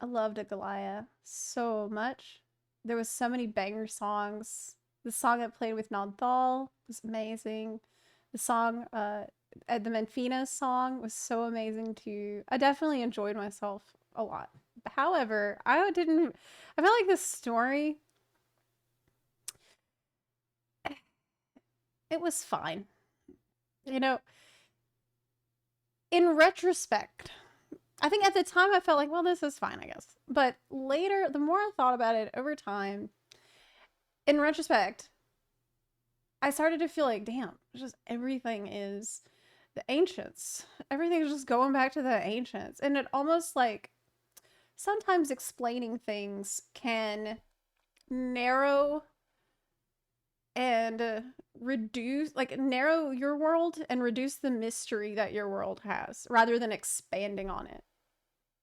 A: I loved Agalaya so much. There was so many banger songs. The song that played with Nodthal was amazing. The song, the Menfina song was so amazing too. I definitely enjoyed myself a lot. However, I felt like this story, it was fine. You know, in retrospect, I think at the time I felt like, well, this is fine, I guess. But later, the more I thought about it over time, in retrospect, I started to feel like, damn, just everything is the ancients. Everything is just going back to the ancients. And it almost like sometimes explaining things can narrow and narrow your world and reduce the mystery that your world has rather than expanding on it.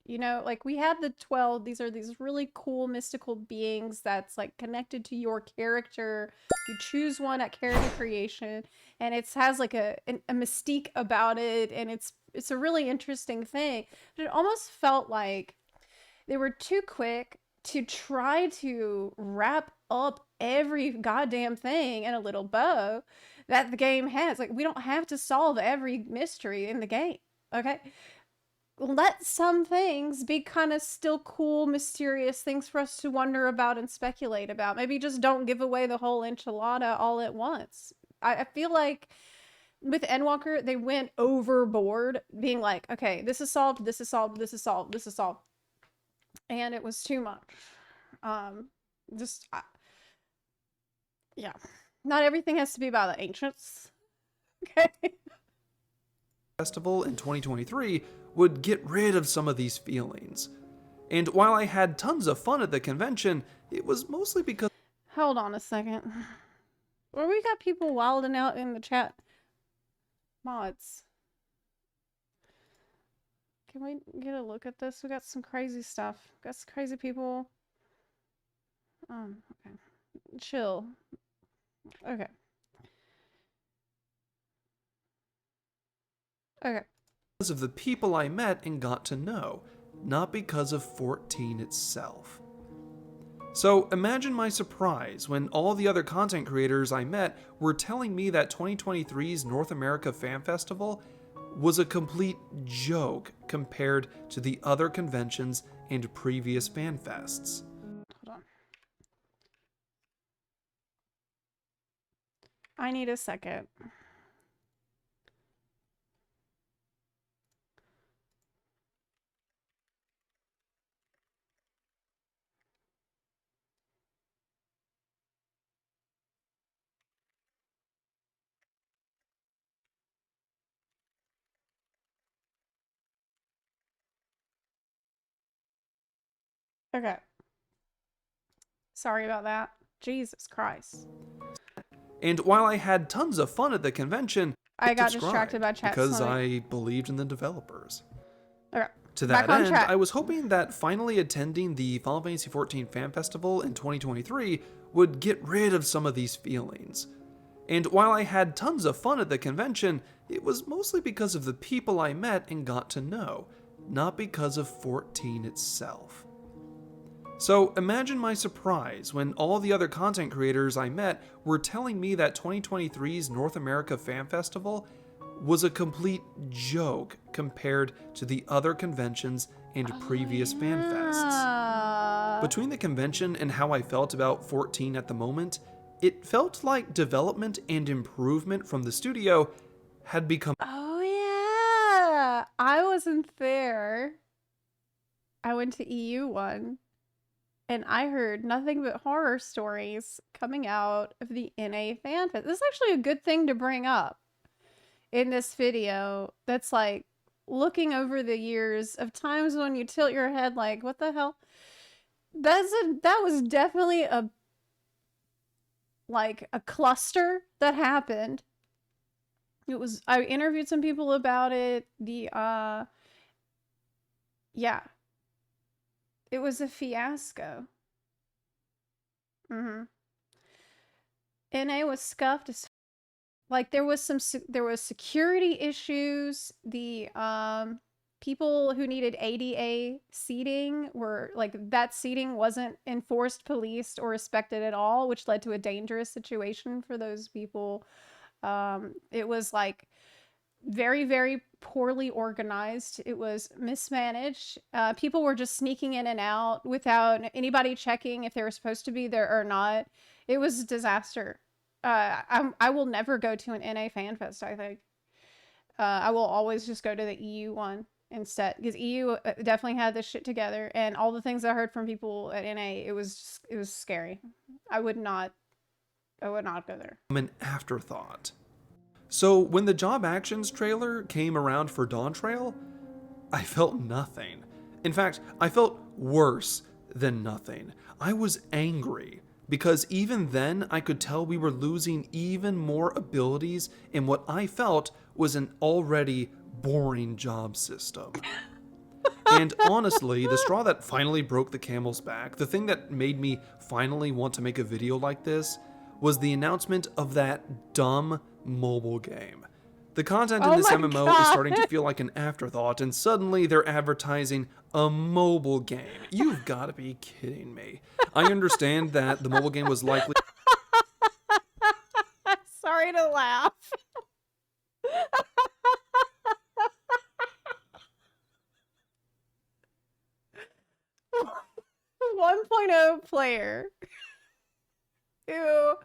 A: You know, like we had the 12. These are these really cool mystical beings that's like connected to your character. You choose one at character creation, and it has like a mystique about it, and it's a really interesting thing. But it almost felt like they were too quick to try to wrap up every goddamn thing in a little bow that the game has. Like, we don't have to solve every mystery in the game, okay? Let some things be kind of still cool, mysterious things for us to wonder about and speculate about. Maybe just don't give away the whole enchilada all at once. I feel like with Endwalker, they went overboard, being like, okay, this is solved, this is solved, this is solved, this is solved. And it was too much. Yeah. Not everything has to be about the ancients. Okay.
B: Festival in 2023 would get rid of some of these feelings. And while I had tons of fun at the convention, it was mostly because
A: Hold on a second. Well, we got people wilding out in the chat. Mods. Can we get a look at this? We got some crazy stuff. Got some crazy people. Okay. Chill. Okay. Okay.
B: because of the people I met and got to know, not because of 14 itself. So imagine my surprise when all the other content creators I met were telling me that 2023's North America Fan Festival was a complete joke compared to the other conventions and previous fan fests.
A: Hold on. I need a second. Okay. Sorry about that. Jesus Christ.
B: And while I had tons of fun at the convention,
A: I got
B: subscribed
A: distracted by chat.
B: because
A: Sorry.
B: I believed in the developers.
A: Okay.
B: To
A: Back
B: that
A: on
B: end,
A: track.
B: I was hoping that finally attending the Final Fantasy XIV Fan Festival in 2023 would get rid of some of these feelings. And while I had tons of fun at the convention, it was mostly because of the people I met and got to know, not because of 14 itself. So imagine my surprise when all the other content creators I met were telling me that 2023's North America Fan Festival was a complete joke compared to the other conventions and previous fan fests. Between the convention and how I felt about 14 at the moment, it felt like development and improvement from the studio had become
A: Oh yeah. I wasn't there. I went to EU1 and I heard nothing but horror stories coming out of the NA fan fest. This is actually a good thing to bring up in this video. That's like looking over the years of times when you tilt your head like, what the hell? That was definitely a cluster that happened. I interviewed some people about it. Yeah. It was a fiasco. NA was scuffed as like there was security issues. The people who needed ADA seating were like, that seating wasn't enforced, policed, or respected at all, which led to a dangerous situation for those people. It was like very, very poorly organized. It was mismanaged. People were just sneaking in and out without anybody checking if they were supposed to be there or not. It was a disaster. I will never go to an NA fan fest, I think. I will always just go to the EU one instead, because EU definitely had this shit together, and all the things I heard from people at NA, it was scary. I would not go there.
B: an afterthought. So when the Job Actions trailer came around for Dawn Trail, I felt nothing. In fact, I felt worse than nothing. I was angry, because even then I could tell we were losing even more abilities in what I felt was an already boring job system. And honestly, the straw that finally broke the camel's back, the thing that made me finally want to make a video like this, was the announcement of that dumb mobile game. The content in
A: Oh
B: this
A: my
B: MMO is
A: God.
B: starting to feel like an afterthought, and suddenly they're advertising a mobile game. You've got to be kidding me. I understand that the mobile game was likely
A: Sorry to laugh. 1.0 player who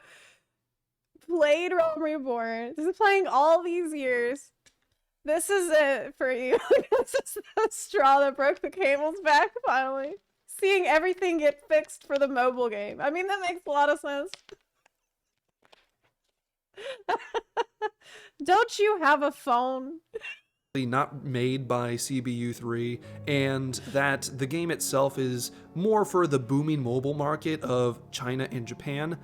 A: played Realm Reborn. This is playing all these years. This is it for you. This is the straw that broke the camel's back, finally. Seeing everything get fixed for the mobile game. I mean, that makes a lot of sense. Don't you have a phone?
B: not made by CBU3, and that the game itself is more for the booming mobile market of China and Japan,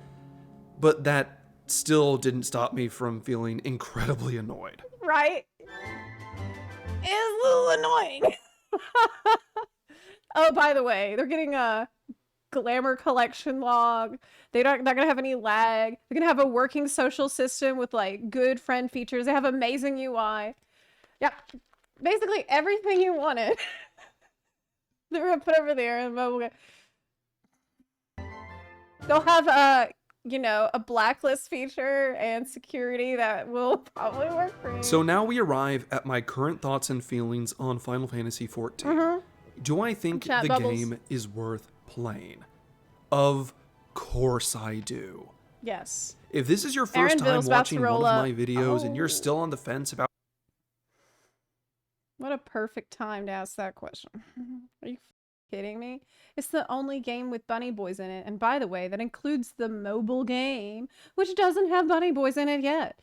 B: but that still didn't stop me from feeling incredibly annoyed.
A: Right? It's a little annoying. Oh, by the way, they're getting a glamour collection log. Not gonna have any lag. They're gonna have a working social system with like good friend features. They have amazing UI. Yeah, basically everything you wanted. They're gonna put over there in mobile game. They'll have a blacklist feature and security that will probably work for you.
B: So now we arrive at my current thoughts and feelings on Final Fantasy XIV. Do I think
A: Chat
B: the
A: bubbles.
B: game is worth playing? Of course I do.
A: Yes.
B: If this is your first
A: Aaron
B: time
A: Bill's about to
B: watching one
A: roll
B: of
A: up.
B: my videos and you're
A: Oh.
B: still on the fence about
A: What a perfect time to ask that question. Are you kidding me? It's the only game with bunny boys in it. And by the way, that includes the mobile game, which doesn't have bunny boys in it yet.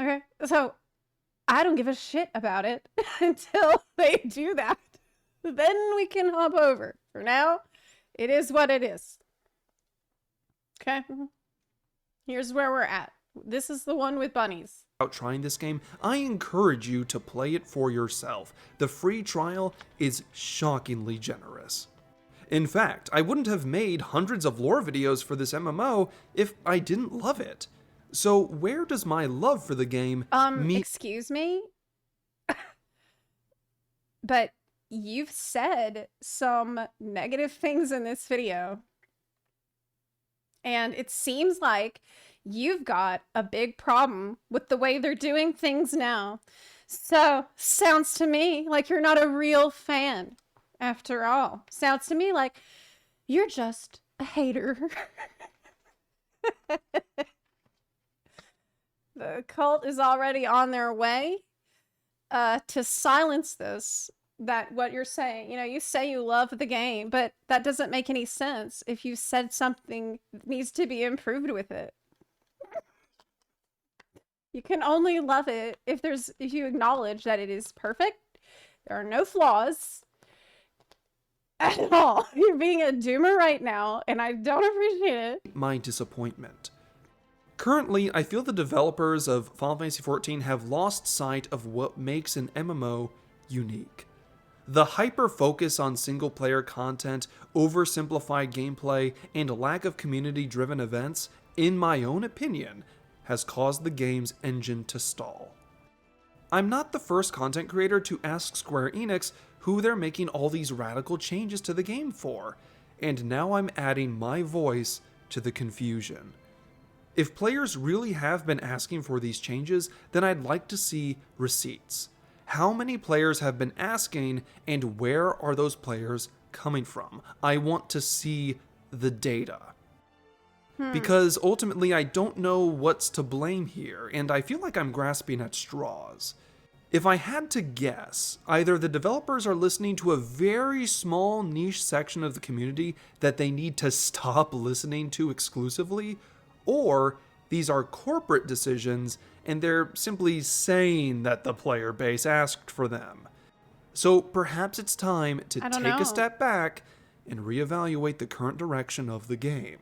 A: Okay, so I don't give a shit about it until they do that. Then we can hop over. For now, it is what it is. Okay? Here's where we're at. This is the one with bunnies.
B: trying this game, I encourage you to play it for yourself. The free trial is shockingly generous. In fact, I wouldn't have made hundreds of lore videos for this MMO if I didn't love it. So where does my love for the game meet?
A: Excuse me? But you've said some negative things in this video. And it seems like you've got a big problem with the way they're doing things now. So, sounds to me like you're not a real fan, after all. Sounds to me like you're just a hater. The cult is already on their way to silence this. That what you're saying, you say you love the game, but that doesn't make any sense if you said something needs to be improved with it. You can only love it if you acknowledge that it is perfect. There are no flaws at all. You're being a doomer right now, and I don't appreciate it.
B: My disappointment. Currently, I feel the developers of Final Fantasy XIV have lost sight of what makes an MMO unique. The hyper-focus on single-player content, oversimplified gameplay, and lack of community-driven events, in my own opinion, has caused the game's engine to stall. I'm not the first content creator to ask Square Enix who they're making all these radical changes to the game for, and now I'm adding my voice to the confusion. If players really have been asking for these changes, then I'd like to see receipts. How many players have been asking, and where are those players coming from? I want to see the data. Because ultimately I don't know what's to blame here, and I feel like I'm grasping at straws. If I had to guess, either the developers are listening to a very small niche section of the community that they need to stop listening to exclusively, or these are corporate decisions and they're simply saying that the player base asked for them. So perhaps it's time to
A: I don't
B: take
A: know.
B: a step back and reevaluate the current direction of the game.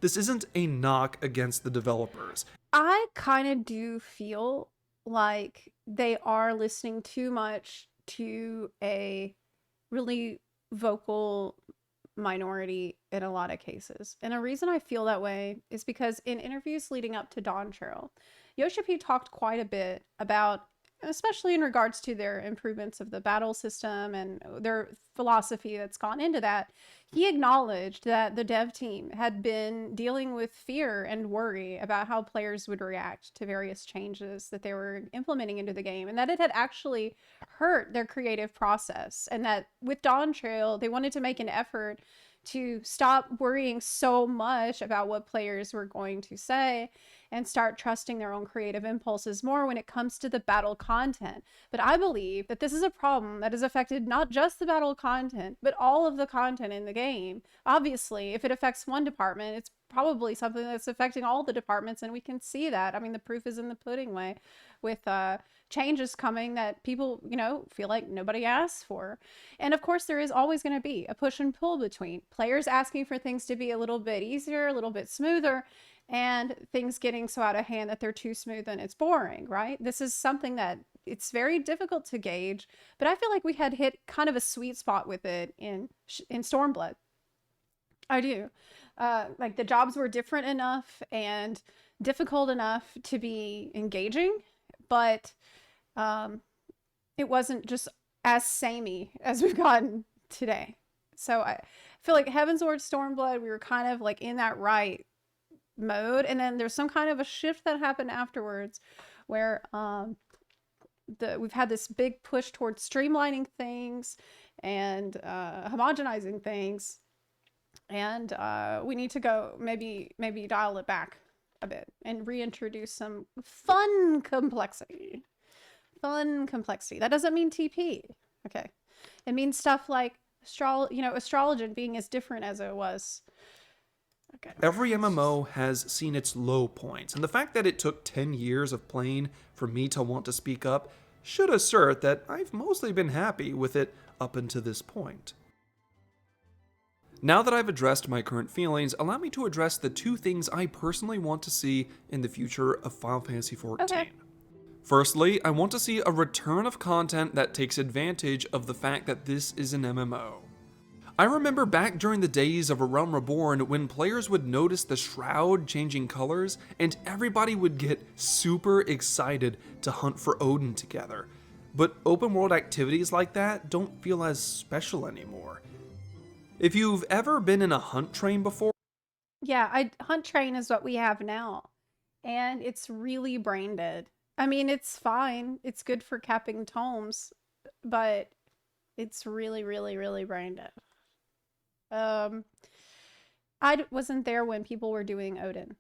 B: This isn't a knock against the developers.
A: I kind of do feel like they are listening too much to a really vocal minority in a lot of cases. And a reason I feel that way is because in interviews leading up to Dawn Trail, Yoshi P talked quite a bit about, especially in regards to their improvements of the battle system and their philosophy that's gone into that. He acknowledged that the dev team had been dealing with fear and worry about how players would react to various changes that they were implementing into the game, and that it had actually hurt their creative process, and that with Dawn Trail, they wanted to make an effort to stop worrying so much about what players were going to say and start trusting their own creative impulses more when it comes to the battle content. But I believe that this is a problem that has affected not just the battle content, but all of the content in the game. Obviously, if it affects one department, it's probably something that's affecting all the departments, and we can see that. I mean, the proof is in the pudding way with changes coming that people, you know, feel like nobody asked for. And of course, there is always going to be a push and pull between players asking for things to be a little bit easier, a little bit smoother, and things getting so out of hand that they're too smooth and it's boring, right? This is something that it's very difficult to gauge, but I feel like we had hit kind of a sweet spot with it in Stormblood. I do. Like the jobs were different enough and difficult enough to be engaging, but it wasn't just as samey as we've gotten today. So I feel like Heavensward Stormblood, we were kind of like in that right mode, and then there's some kind of a shift that happened afterwards where we've had this big push towards streamlining things and homogenizing things, and we need to go maybe dial it back a bit and reintroduce some fun complexity. That doesn't mean TP. Okay, it means stuff like astrology being as different as it was. Okay.
B: Every MMO has seen its low points, and the fact that it took 10 years of playing for me to want to speak up should assert that I've mostly been happy with it up until this point. Now that I've addressed my current feelings, allow me to address the two things I personally want to see in the future of Final Fantasy XIV.
A: Okay.
B: Firstly, I want to see a return of content that takes advantage of the fact that this is an MMO. I remember back during the days of A Realm Reborn when players would notice the shroud changing colors and everybody would get super excited to hunt for Odin together. But open world activities like that don't feel as special anymore. If you've ever been in a hunt train before...
A: Yeah, hunt train is what we have now. And it's really brain dead. I mean, it's fine. It's good for capping tomes, but it's really, really, really brain dead. I wasn't there when people were doing Odin.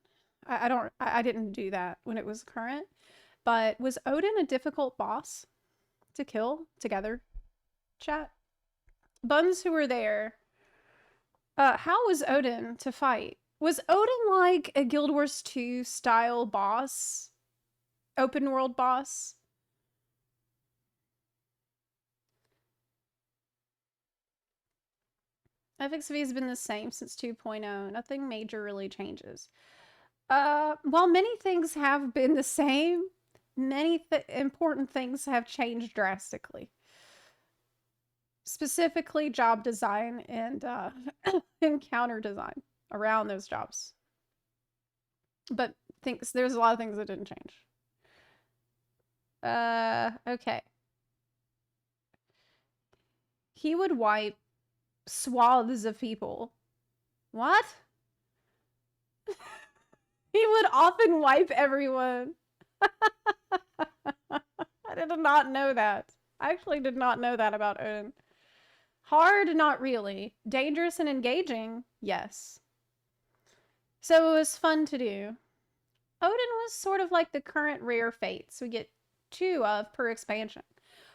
A: I didn't do that when it was current, but was Odin a difficult boss to kill together? Chat. Buns who were there, how was Odin to fight? Was Odin like a Guild Wars 2 style boss? Open world boss? XIV has been the same since 2.0. Nothing major really changes. While many things have been the same, many important things have changed drastically. Specifically job design and encounter design around those jobs. But there's a lot of things that didn't change. Okay. He would wipe swaths of people. What? He would often wipe everyone. I did not know that. I actually did not know that about Odin. Hard, not really. Dangerous and engaging, yes. So it was fun to do. Odin was sort of like the current rare fates we get 2 of per expansion.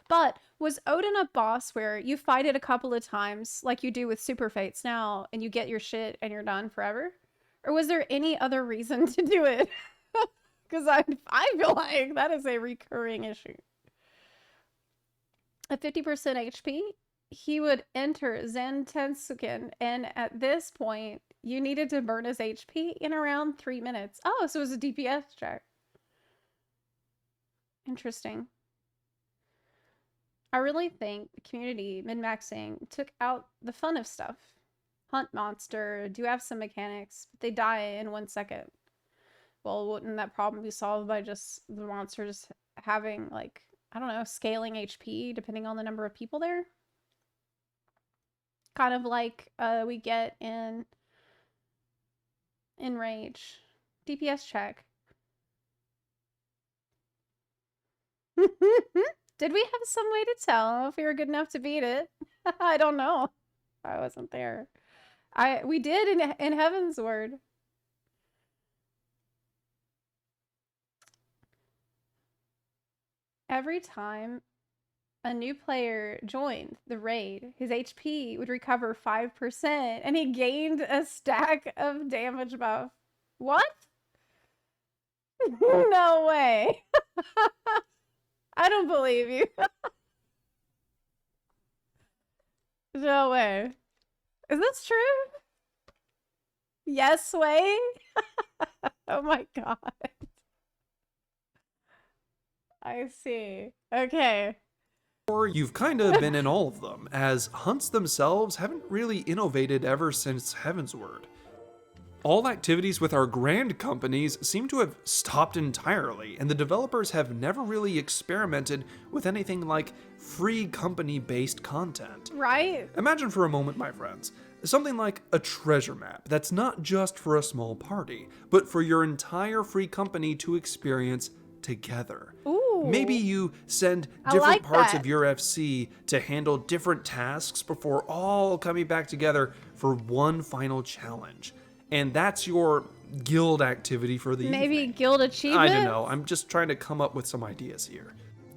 A: But was Odin a boss where you fight it a couple of times like you do with Super Fates now and you get your shit and you're done forever? Or was there any other reason to do it? Because I feel like that is a recurring issue. At 50% HP, he would enter Zen Tensuken, and at this point, you needed to burn his HP in around 3 minutes. Oh, so it was a DPS check. Interesting. I really think the community min-maxing took out the fun of stuff. Hunt monster, do have some mechanics, but they die in 1 second. Well, wouldn't that problem be solved by just the monsters having, like, I don't know, scaling HP depending on the number of people there? Kind of like we get in Rage. DPS check. Did we have some way to tell if we were good enough to beat it? I don't know. I wasn't there. We did in Heaven's Word. Every time a new player joined the raid, his HP would recover 5%, and he gained a stack of damage buff. What? No way. I don't believe you. No way. Is this true? Yes way? Oh my god. I see. Okay.
B: Or you've kind of been in all of them, as hunts themselves haven't really innovated ever since Heavensward. All activities with our grand companies seem to have stopped entirely, and the developers have never really experimented with anything like free company-based content.
A: Right?
B: Imagine for a moment, my friends, something like a treasure map that's not just for a small party, but for your entire free company to experience together.
A: Ooh.
B: Maybe you send
A: I
B: different
A: like
B: parts
A: that.
B: of your FC to handle different tasks before all coming back together for one final challenge. And that's your guild activity for the
A: Maybe
B: evening.
A: guild achievement?
B: I don't know, I'm just trying to come up with some ideas here.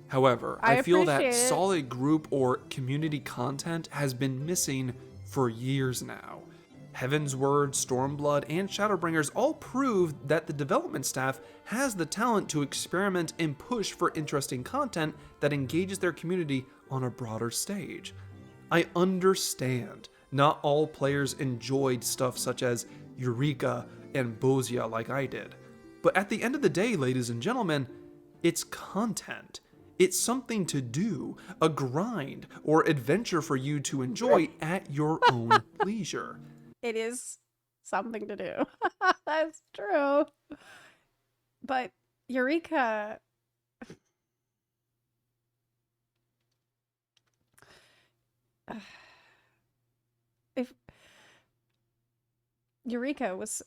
B: However,
A: I
B: I feel that
A: appreciate it.
B: solid group or community content has been missing for years now. Heaven's Word, Stormblood, and Shadowbringers all prove that the development staff has the talent to experiment and push for interesting content that engages their community on a broader stage. I understand not all players enjoyed stuff such as Eureka and Bozia like I did, but at the end of the day, ladies and gentlemen, it's content. It's something to do, a grind or adventure for you to enjoy at your own leisure.
A: It is something to do. That's true. But Eureka... if Eureka was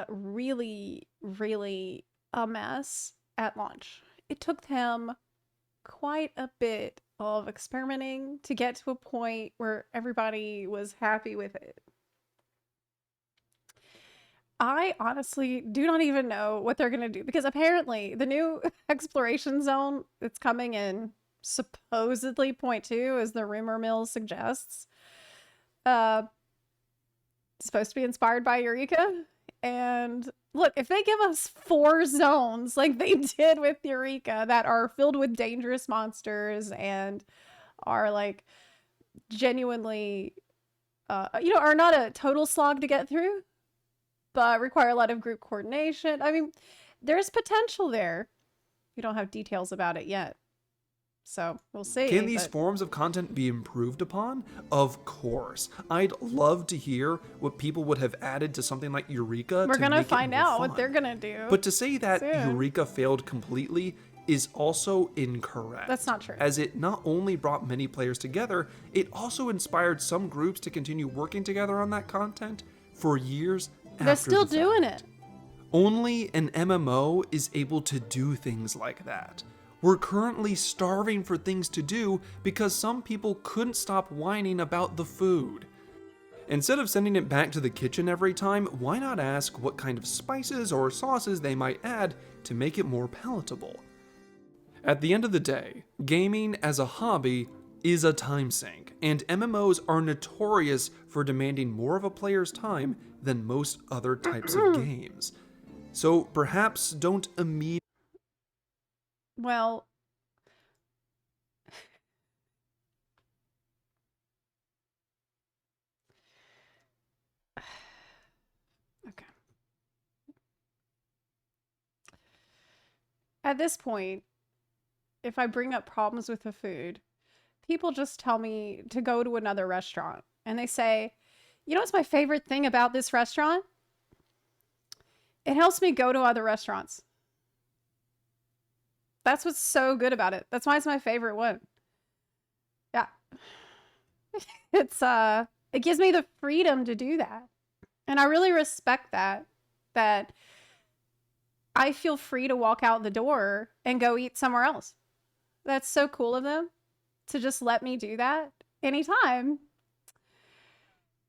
A: really, really a mess at launch. It took them quite a bit of experimenting to get to a point where everybody was happy with it. I honestly do not even know what they're going to do, because apparently the new exploration zone that's coming in supposedly point 2, as the rumor mill suggests, supposed to be inspired by Eureka. And look, if they give us 4 zones like they did with Eureka that are filled with dangerous monsters and are like genuinely, are not a total slog to get through, but require a lot of group coordination. I mean, there's potential there. We don't have details about it yet, so we'll see.
B: Can these forms of content be improved upon? Of course. I'd love to hear what people would have added to something like Eureka.
A: We're gonna find out
B: fun.
A: what they're gonna do.
B: But to say that
A: soon.
B: Eureka failed completely is also incorrect.
A: That's not true.
B: As it not only brought many players together, it also inspired some groups to continue working together on that content for years after
A: They're still
B: the
A: doing
B: fact.
A: it.
B: Only an MMO is able to do things like that. We're currently starving for things to do because some people couldn't stop whining about the food. Instead of sending it back to the kitchen every time, why not ask what kind of spices or sauces they might add to make it more palatable? At the end of the day, gaming as a hobby is a time sink, and MMOs are notorious for demanding more of a player's time than most other types of games. So perhaps don't immediately.
A: Well, okay. At this point, if I bring up problems with the food, people just tell me to go to another restaurant and they say, you know what's my favorite thing about this restaurant? It helps me go to other restaurants. That's what's so good about it. That's why it's my favorite one. Yeah. It gives me the freedom to do that. And I really respect that I feel free to walk out the door and go eat somewhere else. That's so cool of them to just let me do that anytime.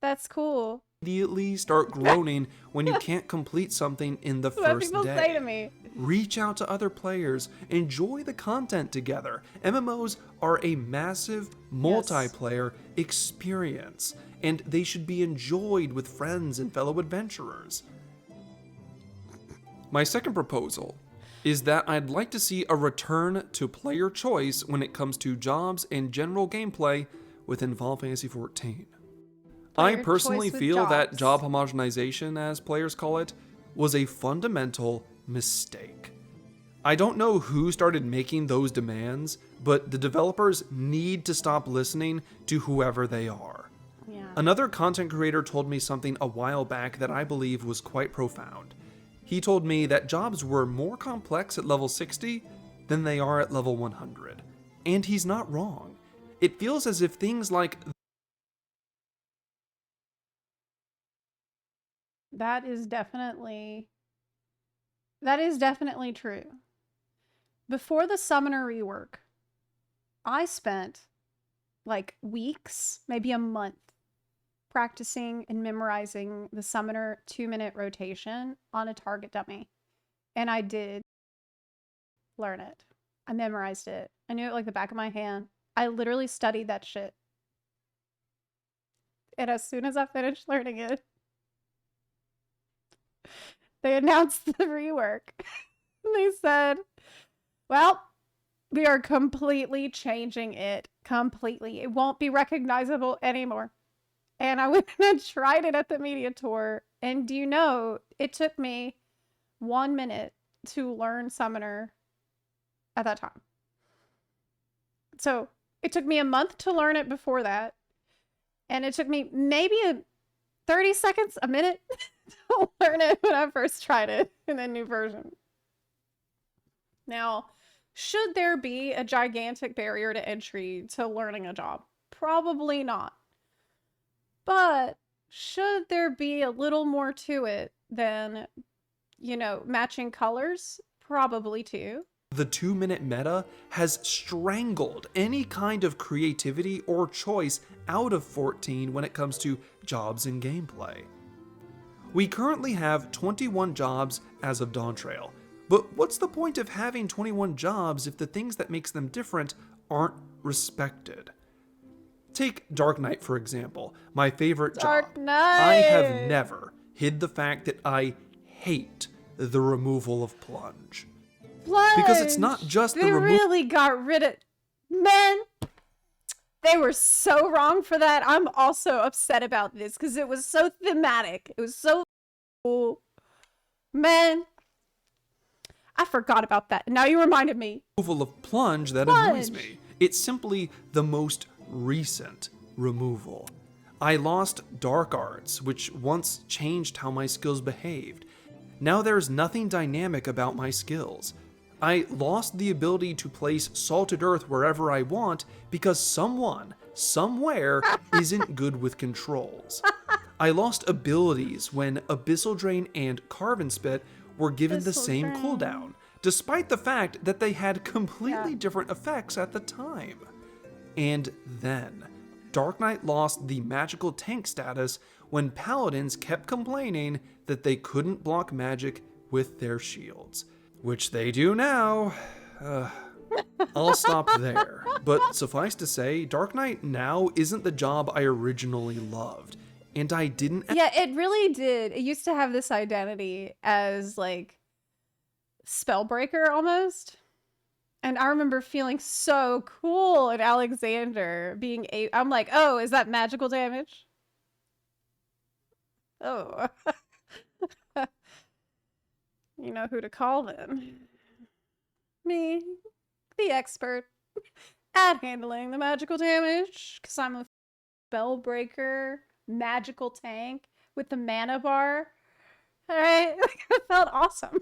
A: That's cool.
B: Immediately start groaning when you can't complete something in the
A: What
B: first
A: people
B: day.
A: say to me.
B: Reach out to other players, enjoy the content together. MMOs are a massive multiplayer experience, and they should be enjoyed with friends and fellow adventurers. My second proposal is that I'd like to see a return to player choice when it comes to jobs and general gameplay within Final Fantasy XIV. I
A: Player
B: personally
A: choice with
B: feel that
A: jobs.
B: job homogenization, as players call it, was a fundamental mistake. I don't know who started making those demands, but the developers need to stop listening to whoever they are.
A: Yeah.
B: Another content creator told me something a while back that I believe was quite profound. He told me that jobs were more complex at level 60 than they are at level 100. And he's not wrong. It feels as if things like
A: That is definitely true. Before the summoner rework, I spent like weeks, maybe a month, practicing and memorizing the summoner 2-minute rotation on a target dummy. And I did learn it. I memorized it. I knew it like the back of my hand. I literally studied that shit. And as soon as I finished learning it, they announced the rework. They said, well, we are completely changing it. Completely. It won't be recognizable anymore. And I went and tried it at the media tour. And do you know, it took me 1 minute to learn Summoner at that time. So it took me a month to learn it before that. And it took me maybe 30 seconds, a minute to learn it when I first tried it in the new version. Now, should there be a gigantic barrier to entry to learning a job? Probably not. But should there be a little more to it than, you know, matching colors? Probably too.
B: the 2-minute meta has strangled any kind of creativity or choice out of 14 when it comes to jobs and gameplay. We currently have 21 jobs as of Dawntrail, but what's the point of having 21 jobs if the things that makes them different aren't respected? Take Dark Knight, for example, my favorite
A: Dark
B: job.
A: Knight!
B: I have never hid the fact that I hate the removal of plunge.
A: Plunge!
B: Because it's not just the
A: They
B: removal.
A: really got rid of... Men! They were so wrong for that. I'm also upset about this because it was so thematic. It was so cool. Man, I forgot about that. Now you reminded me.
B: Removal of plunge that annoys me. It's simply the most recent removal. I lost Dark Arts, which once changed how my skills behaved. Now there's nothing dynamic about my skills. I lost the ability to place Salted Earth wherever I want because someone, somewhere, isn't good with controls. I lost abilities when Abyssal Drain and Carven Spit were given the
A: Abyssal
B: same
A: Drain.
B: cooldown, despite the fact that they had completely different effects at the time. And then, Dark Knight lost the magical tank status when Paladins kept complaining that they couldn't block magic with their shields. Which they do now. I'll stop there. But suffice to say, Dark Knight now isn't the job I originally loved. And I didn't...
A: Yeah, it really did. It used to have this identity as like Spellbreaker almost. And I remember feeling so cool at Alexander being I'm like, oh, is that magical damage? Oh. You know who to call then. Me, the expert. at handling the magical damage because I'm a spellbreaker magical tank with the mana bar. All right, it felt awesome.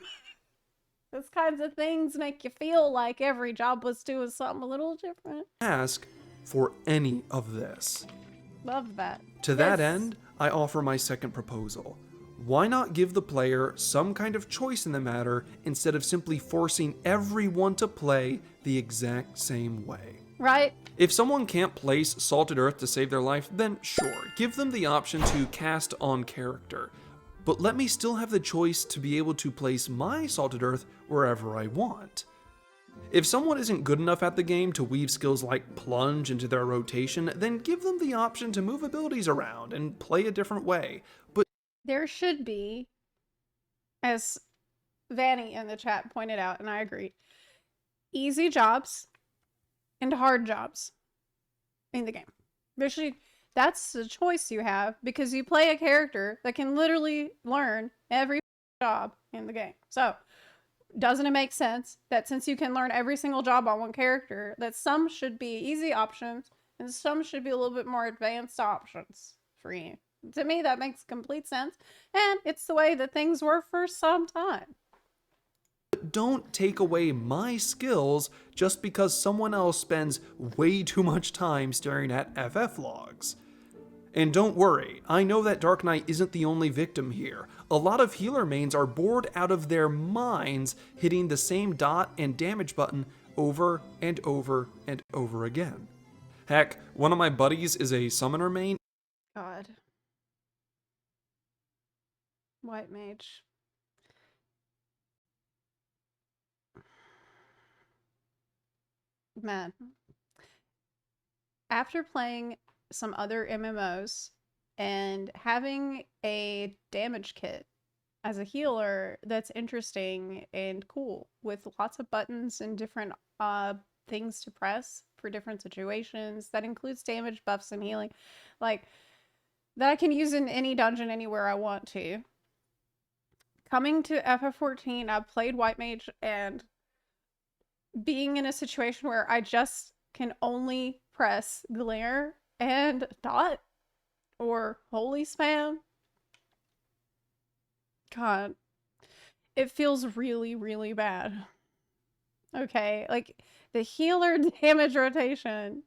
A: Those kinds of things make you feel like every job was doing something a little different.
B: Ask for any of this.
A: Love that.
B: To that end, I offer my second proposal. Why not give the player some kind of choice in the matter instead of simply forcing everyone to play the exact same way?
A: Right?
B: If someone can't place Salted Earth to save their life, then sure, give them the option to cast on character. But let me still have the choice to be able to place my Salted Earth wherever I want. If someone isn't good enough at the game to weave skills like Plunge into their rotation, then give them the option to move abilities around and play a different way. But
A: there should be, as Vanny in the chat pointed out, and I agree, easy jobs and hard jobs in the game. That's the choice you have because you play a character that can literally learn every job in the game. So, doesn't it make sense that since you can learn every single job on one character, that some should be easy options and some should be a little bit more advanced options for you? To me, that makes complete sense, and it's the way that things were for some time.
B: don't take away my skills just because someone else spends way too much time staring at FF logs. And don't worry, I know that Dark Knight isn't the only victim here. A lot of healer mains are bored out of their minds hitting the same dot and damage button over and over and over again. Heck, one of my buddies is a summoner main.
A: God. White mage. Man. After playing some other MMOs and having a damage kit as a healer that's interesting and cool with lots of buttons and different things to press for different situations that includes damage buffs and healing, like that I can use in any dungeon anywhere I want to. Coming to FF14, I've played White Mage and being in a situation where I just can only press glare and dot or holy spam. God, it feels really, really bad. Okay, like the healer damage rotation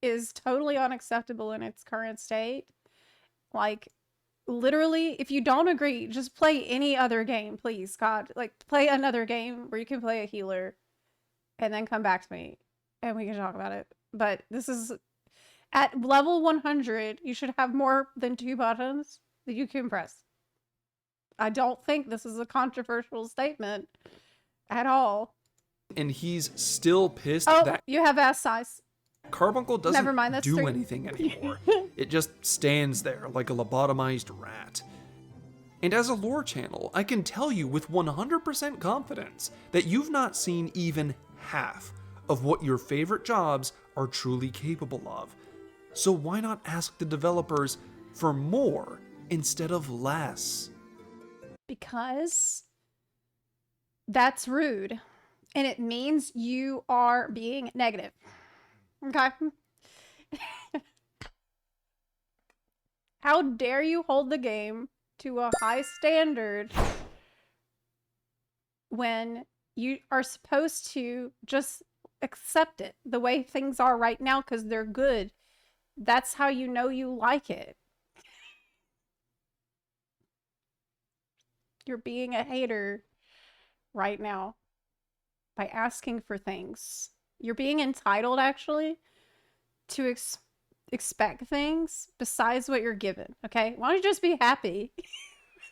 A: is totally unacceptable in its current state. Like, literally, if you don't agree, just play any other game, please, God. Like, play another game where you can play a healer and then come back to me and we can talk about it. But this is, at level 100, you should have more than 2 buttons that you can press. I don't think this is a controversial statement at all.
B: And he's still pissed
A: Oh,
B: that
A: you have ass size.
B: Carbuncle doesn't
A: Never mind, that's
B: do
A: 3.
B: anything anymore. It just stands there like a lobotomized rat. And as a lore channel, I can tell you with 100% confidence that you've not seen even half of what your favorite jobs are truly capable of. So why not ask the developers for more instead of less?
A: Because that's rude. And it means you are being negative. Okay? How dare you hold the game to a high standard when you are supposed to just accept it the way things are right now because they're good. That's how you know you like it. You're being a hater right now by asking for things. You're being entitled, actually, to expect things besides what you're given, okay? Why don't you just be happy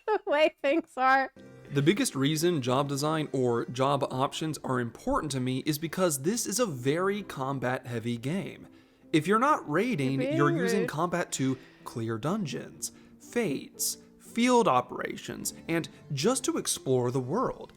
A: the way things are?
B: The biggest reason job design or job options are important to me is because this is a very combat-heavy game. If you're not raiding, you're using
A: rude.
B: combat to clear dungeons, fates, field operations, and just to explore the world.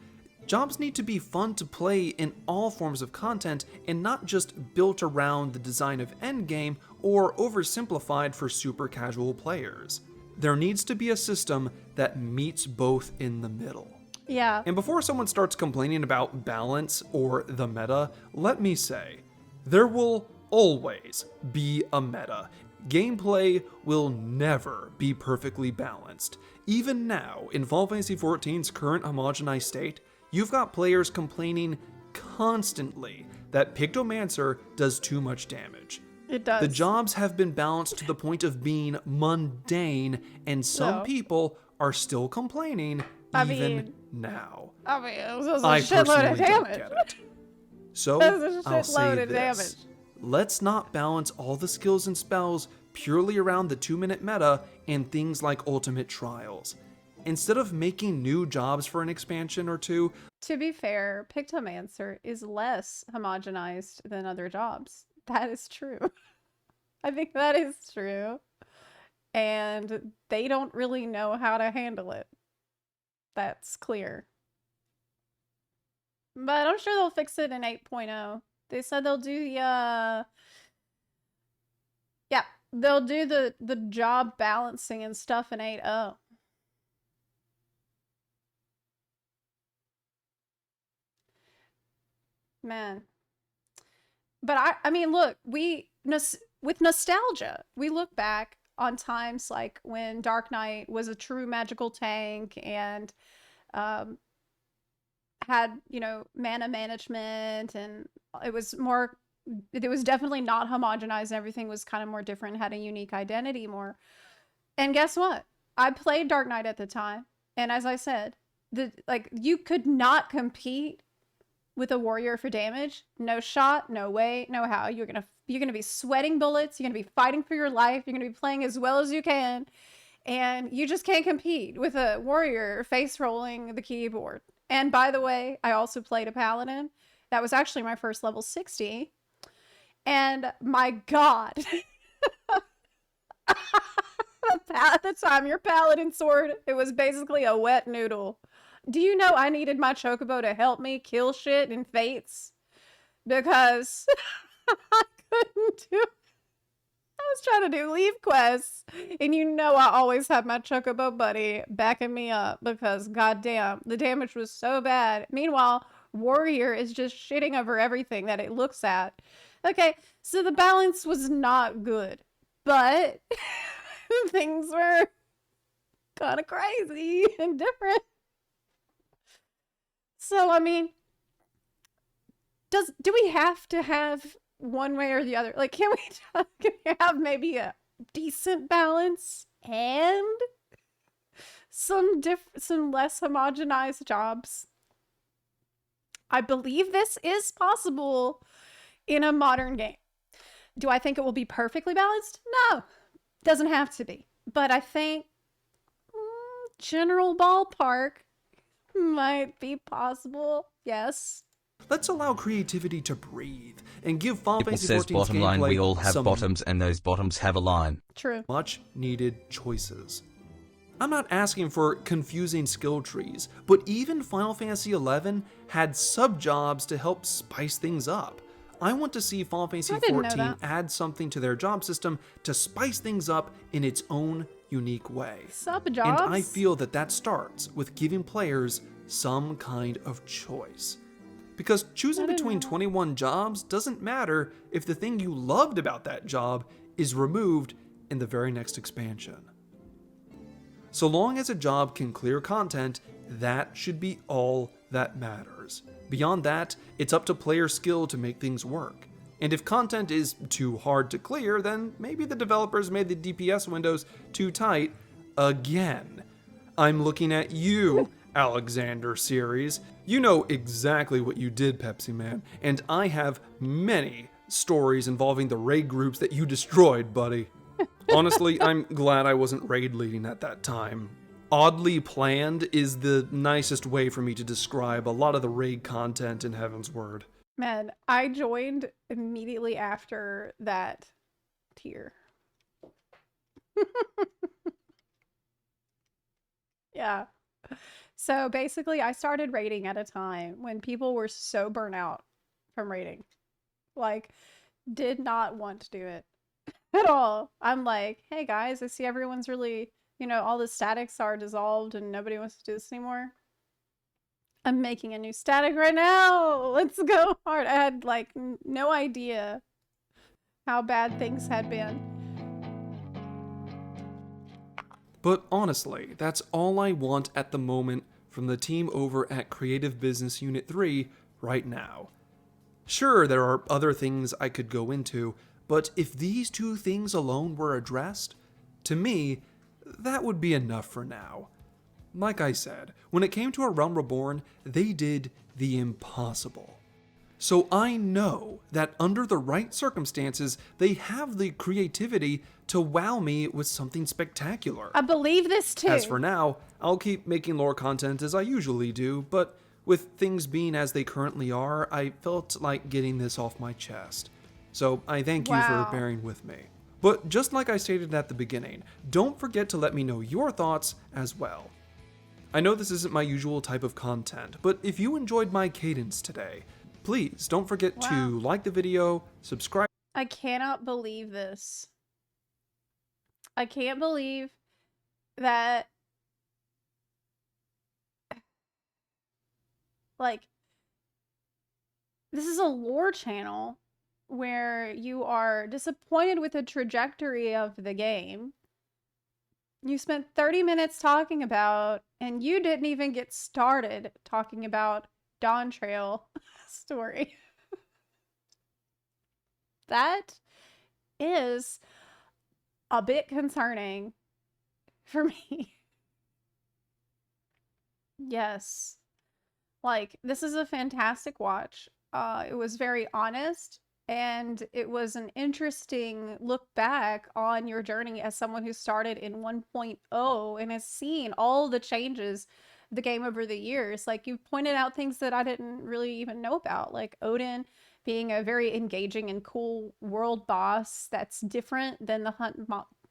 B: Jobs need to be fun to play in all forms of content and not just built around the design of endgame or oversimplified for super casual players. There needs to be a system that meets both in the middle.
A: Yeah.
B: And before someone starts complaining about balance or the meta, let me say, There will always be a meta. Gameplay will never be perfectly balanced. Even now, in Final Fantasy XIV's current homogenized state, you've got players complaining constantly that Pictomancer does too much damage.
A: It does.
B: The jobs have been balanced to the point of being mundane, and some
A: No.
B: people are still complaining
A: I
B: even
A: mean-
B: now.
A: I mean, it was a
B: I
A: shitload
B: personally
A: of
B: don't
A: damage.
B: get it. So,
A: That was a
B: I'll say
A: shitload of
B: this.
A: damage.
B: Let's not balance all the skills and spells purely around the 2-minute meta and things like ultimate trials. Instead of making new jobs for an expansion or two,
A: To be fair, Pictomancer is less homogenized than other jobs. That is true. I think that is true. And they don't really know how to handle it. That's clear. But I'm sure they'll fix it in 8.0. They said they'll do the yeah, they'll do the job balancing and stuff in 8.0. Man. But I mean, look, with nostalgia, we look back on times like when Dark Knight was a true magical tank and had, mana management, and it was definitely not homogenized. Everything was kind of more different, had a unique identity more. And guess what? I played Dark Knight at the time, and as I said, you could not compete with a warrior for damage. No shot, no way, no how. You're gonna be sweating bullets, you're gonna be fighting for your life, you're gonna be playing as well as you can, and you just can't compete with a warrior face rolling the keyboard. And by the way, I also played a paladin. That was actually my first level 60. And my god. At the time, your paladin sword, it was basically a wet noodle. Do you know I needed my chocobo to help me kill shit in fates? Because I couldn't do... I was trying to do leave quests, and I always have my chocobo buddy backing me up because goddamn, the damage was so bad. Meanwhile, warrior is just shitting over everything that it looks at. Okay, so the balance was not good, but things were kind of crazy and different. So, I mean, do we have to have one way or the other? Like, can we have maybe a decent balance and some less homogenized jobs? I believe this is possible in a modern game. Do I think it will be perfectly balanced? No, doesn't have to be. But I think general ballpark might be possible. Yes.
B: let's allow creativity to breathe and give Final
E: People
B: Fantasy
E: says
B: XIV's
E: bottom line,
B: gameplay
E: we all have
B: some
E: bottoms and those bottoms have a line.
A: True.
B: much needed choices. I'm not asking for confusing skill trees, but even Final Fantasy XI had sub-jobs to help spice things up. I want to see Final Fantasy
A: I didn't know
B: XIV
A: that.
B: add something to their job system to spice things up in its own unique way.
A: Sub-jobs?
B: And I feel that starts with giving players some kind of choice. Because choosing between 21 jobs doesn't matter if the thing you loved about that job is removed in the very next expansion. So long as a job can clear content, that should be all that matters. Beyond that, it's up to player skill to make things work. And if content is too hard to clear, then maybe the developers made the DPS windows too tight again. I'm looking at you, Alexander series. You know exactly what you did, Pepsi Man, and I have many stories involving the raid groups that you destroyed, buddy. Honestly, I'm glad I wasn't raid leading at that time. Oddly planned is the nicest way for me to describe a lot of the raid content in Heaven's Word.
A: Man, I joined immediately after that tier. Yeah. So basically, I started raiding at a time when people were so burnt out from raiding. Like, did not want to do it at all. I'm like, hey guys, I see everyone's really, all the statics are dissolved and nobody wants to do this anymore. I'm making a new static right now. Let's go hard. I had like no idea how bad things had been.
B: But honestly, that's all I want at the moment from the team over at Creative Business Unit 3 right now. Sure, there are other things I could go into, but if these two things alone were addressed, to me, that would be enough for now. Like I said, when it came to a Realm Reborn, they did the impossible. So I know that under the right circumstances, they have the creativity to wow me with something spectacular.
A: I believe this too.
B: As for now, I'll keep making lore content as I usually do, but with things being as they currently are, I felt like getting this off my chest. So I thank you for bearing with me. But just like I stated at the beginning, don't forget to let me know your thoughts as well. I know this isn't my usual type of content, but if you enjoyed my cadence today, please don't forget to like the video, subscribe.
A: I cannot believe this. I can't believe that, like, this is a lore channel where you are disappointed with the trajectory of the game. You spent 30 minutes talking about, and you didn't even get started talking about Dawn Trail story. That is a bit concerning for me. Yes. Like, this is a fantastic watch. It was very honest, and it was an interesting look back on your journey as someone who started in 1.0 and has seen all the changes of the game over the years. Like, you pointed out things that I didn't really even know about, like Odin being a very engaging and cool world boss that's different than the hunt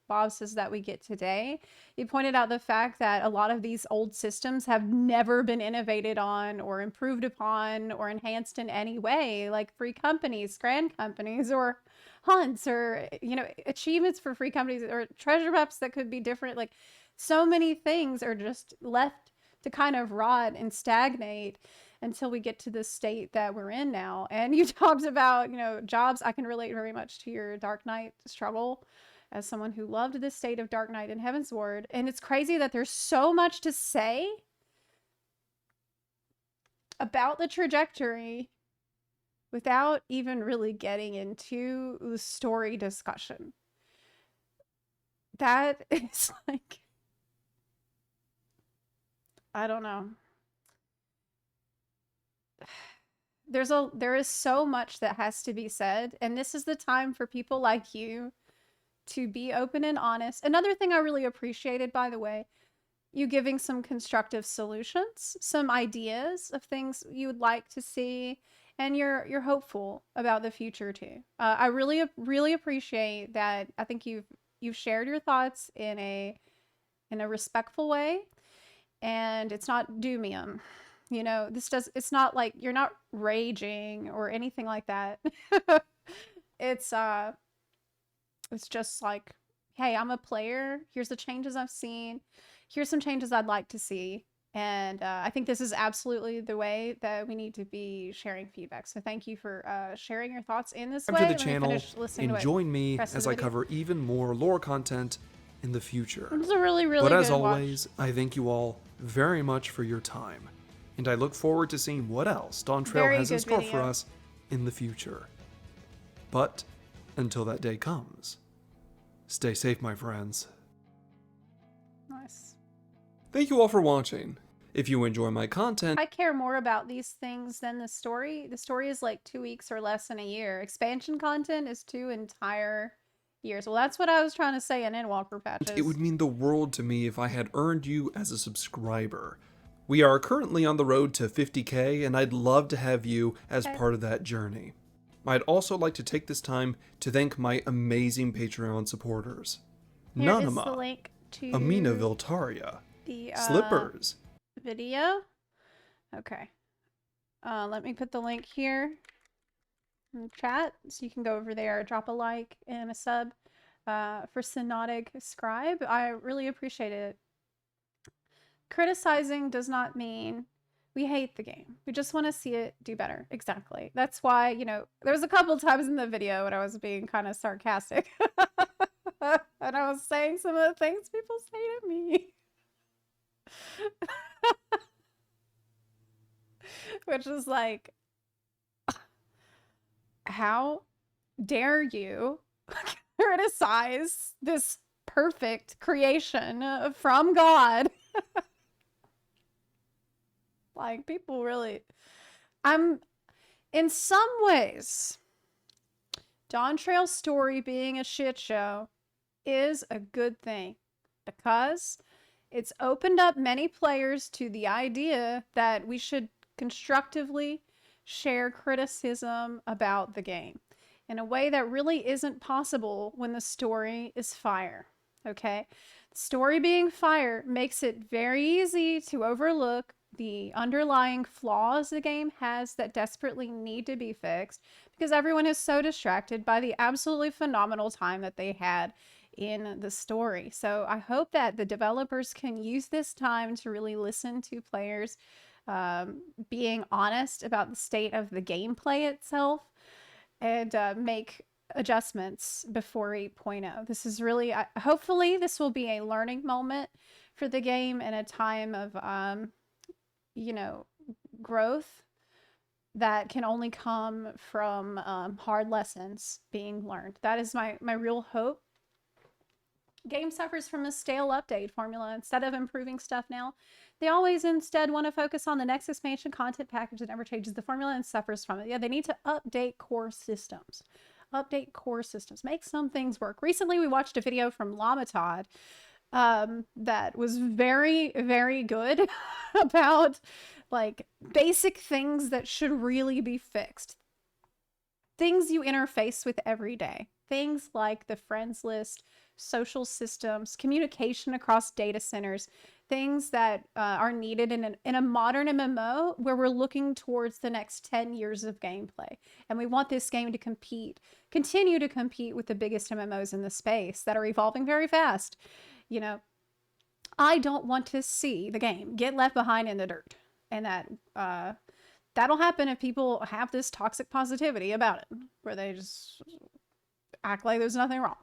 A: bosses that we get today. You pointed out the fact that a lot of these old systems have never been innovated on or improved upon or enhanced in any way, like free companies, grand companies, or hunts, or, you know, achievements for free companies, or treasure maps that could be different. Like, so many things are just left to kind of rot and stagnate until we get to the state that we're in now. And you talked about, you know, jobs. I can relate very much to your Dark Knight struggle as someone who loved the state of Dark Knight and Heavensward. And it's crazy that there's so much to say about the trajectory without even really getting into the story discussion. That is like, I don't know. There is so much that has to be said, and this is the time for people like you to be open and honest. Another thing I really appreciated, by the way, you giving some constructive solutions, some ideas of things you would like to see, and you're hopeful about the future too. I really appreciate that. I think you've shared your thoughts in a respectful way, and it's not doomium. You know, it's not like you're not raging or anything like that. It's just like, hey, I'm a player. Here's the changes I've seen. Here's some changes I'd like to see. And I think this is absolutely the way that we need to be sharing feedback. So thank you for sharing your thoughts in this way.
B: To the channel and join me
A: Rest of
B: as
A: the
B: I
A: video.
B: cover even more lore content in the future.
A: It was a really
B: But as
A: good
B: always,
A: watch.
B: I thank you all very much for your time. And I look forward to seeing what else Dawn Trail
A: Very
B: has in
A: good
B: store for
A: video.
B: us in the future. But until that day comes, stay safe, my friends.
A: Nice.
B: Thank you all for watching. If you enjoy my content,
A: I care more about these things than the story. The story is like 2 weeks or less in a year. Expansion content is 2 entire years. Well, that's what I was trying to say in Endwalker patches.
B: it would mean the world to me if I had earned you as a subscriber. We are currently on the road to 50K, and I'd love to have you as part of that journey. I'd also like to take this time to thank my amazing Patreon supporters.
A: Here is the
B: Nanama,
A: link to
B: Amina Viltaria,
A: the
B: Slippers,
A: video. Okay. Let me put the link here in the chat so you can go over there, drop a like and a sub for SYNODIC SCRIBE. I really appreciate it. Criticizing does not mean We hate the game. We just want to see it do better. Exactly. That's why, there was a couple times in the video when I was being kind of sarcastic. And I was saying some of the things people say to me. Which is like, how dare you criticize this perfect creation from God? Like, people really... in some ways, Dawn Trail's story being a shit show is a good thing, because it's opened up many players to the idea that we should constructively share criticism about the game in a way that really isn't possible when the story is fire. Okay? The story being fire makes it very easy to overlook the underlying flaws the game has that desperately need to be fixed, because everyone is so distracted by the absolutely phenomenal time that they had in the story. So I hope that the developers can use this time to really listen to players being honest about the state of the gameplay itself, and make adjustments before 8.0. This is really, hopefully this will be a learning moment for the game in a time of growth that can only come from hard lessons being learned. That is my real hope. Game suffers from a stale update formula. Instead of improving stuff now, they always instead want to focus on the next expansion content package that never changes the formula and suffers from it. Yeah, they need to update core systems. Update core systems. Make some things work. Recently, we watched a video from Lamatod that was very, very good about like basic things that should really be fixed. Things you interface with every day. Things like the friends list, social systems, communication across data centers, things that are needed in a modern MMO where we're looking towards the next 10 years of gameplay. And we want this game to continue to compete with the biggest MMOs in the space that are evolving very fast. I don't want to see the game get left behind in the dirt. And that'll happen if people have this toxic positivity about it, where they just act like there's nothing wrong,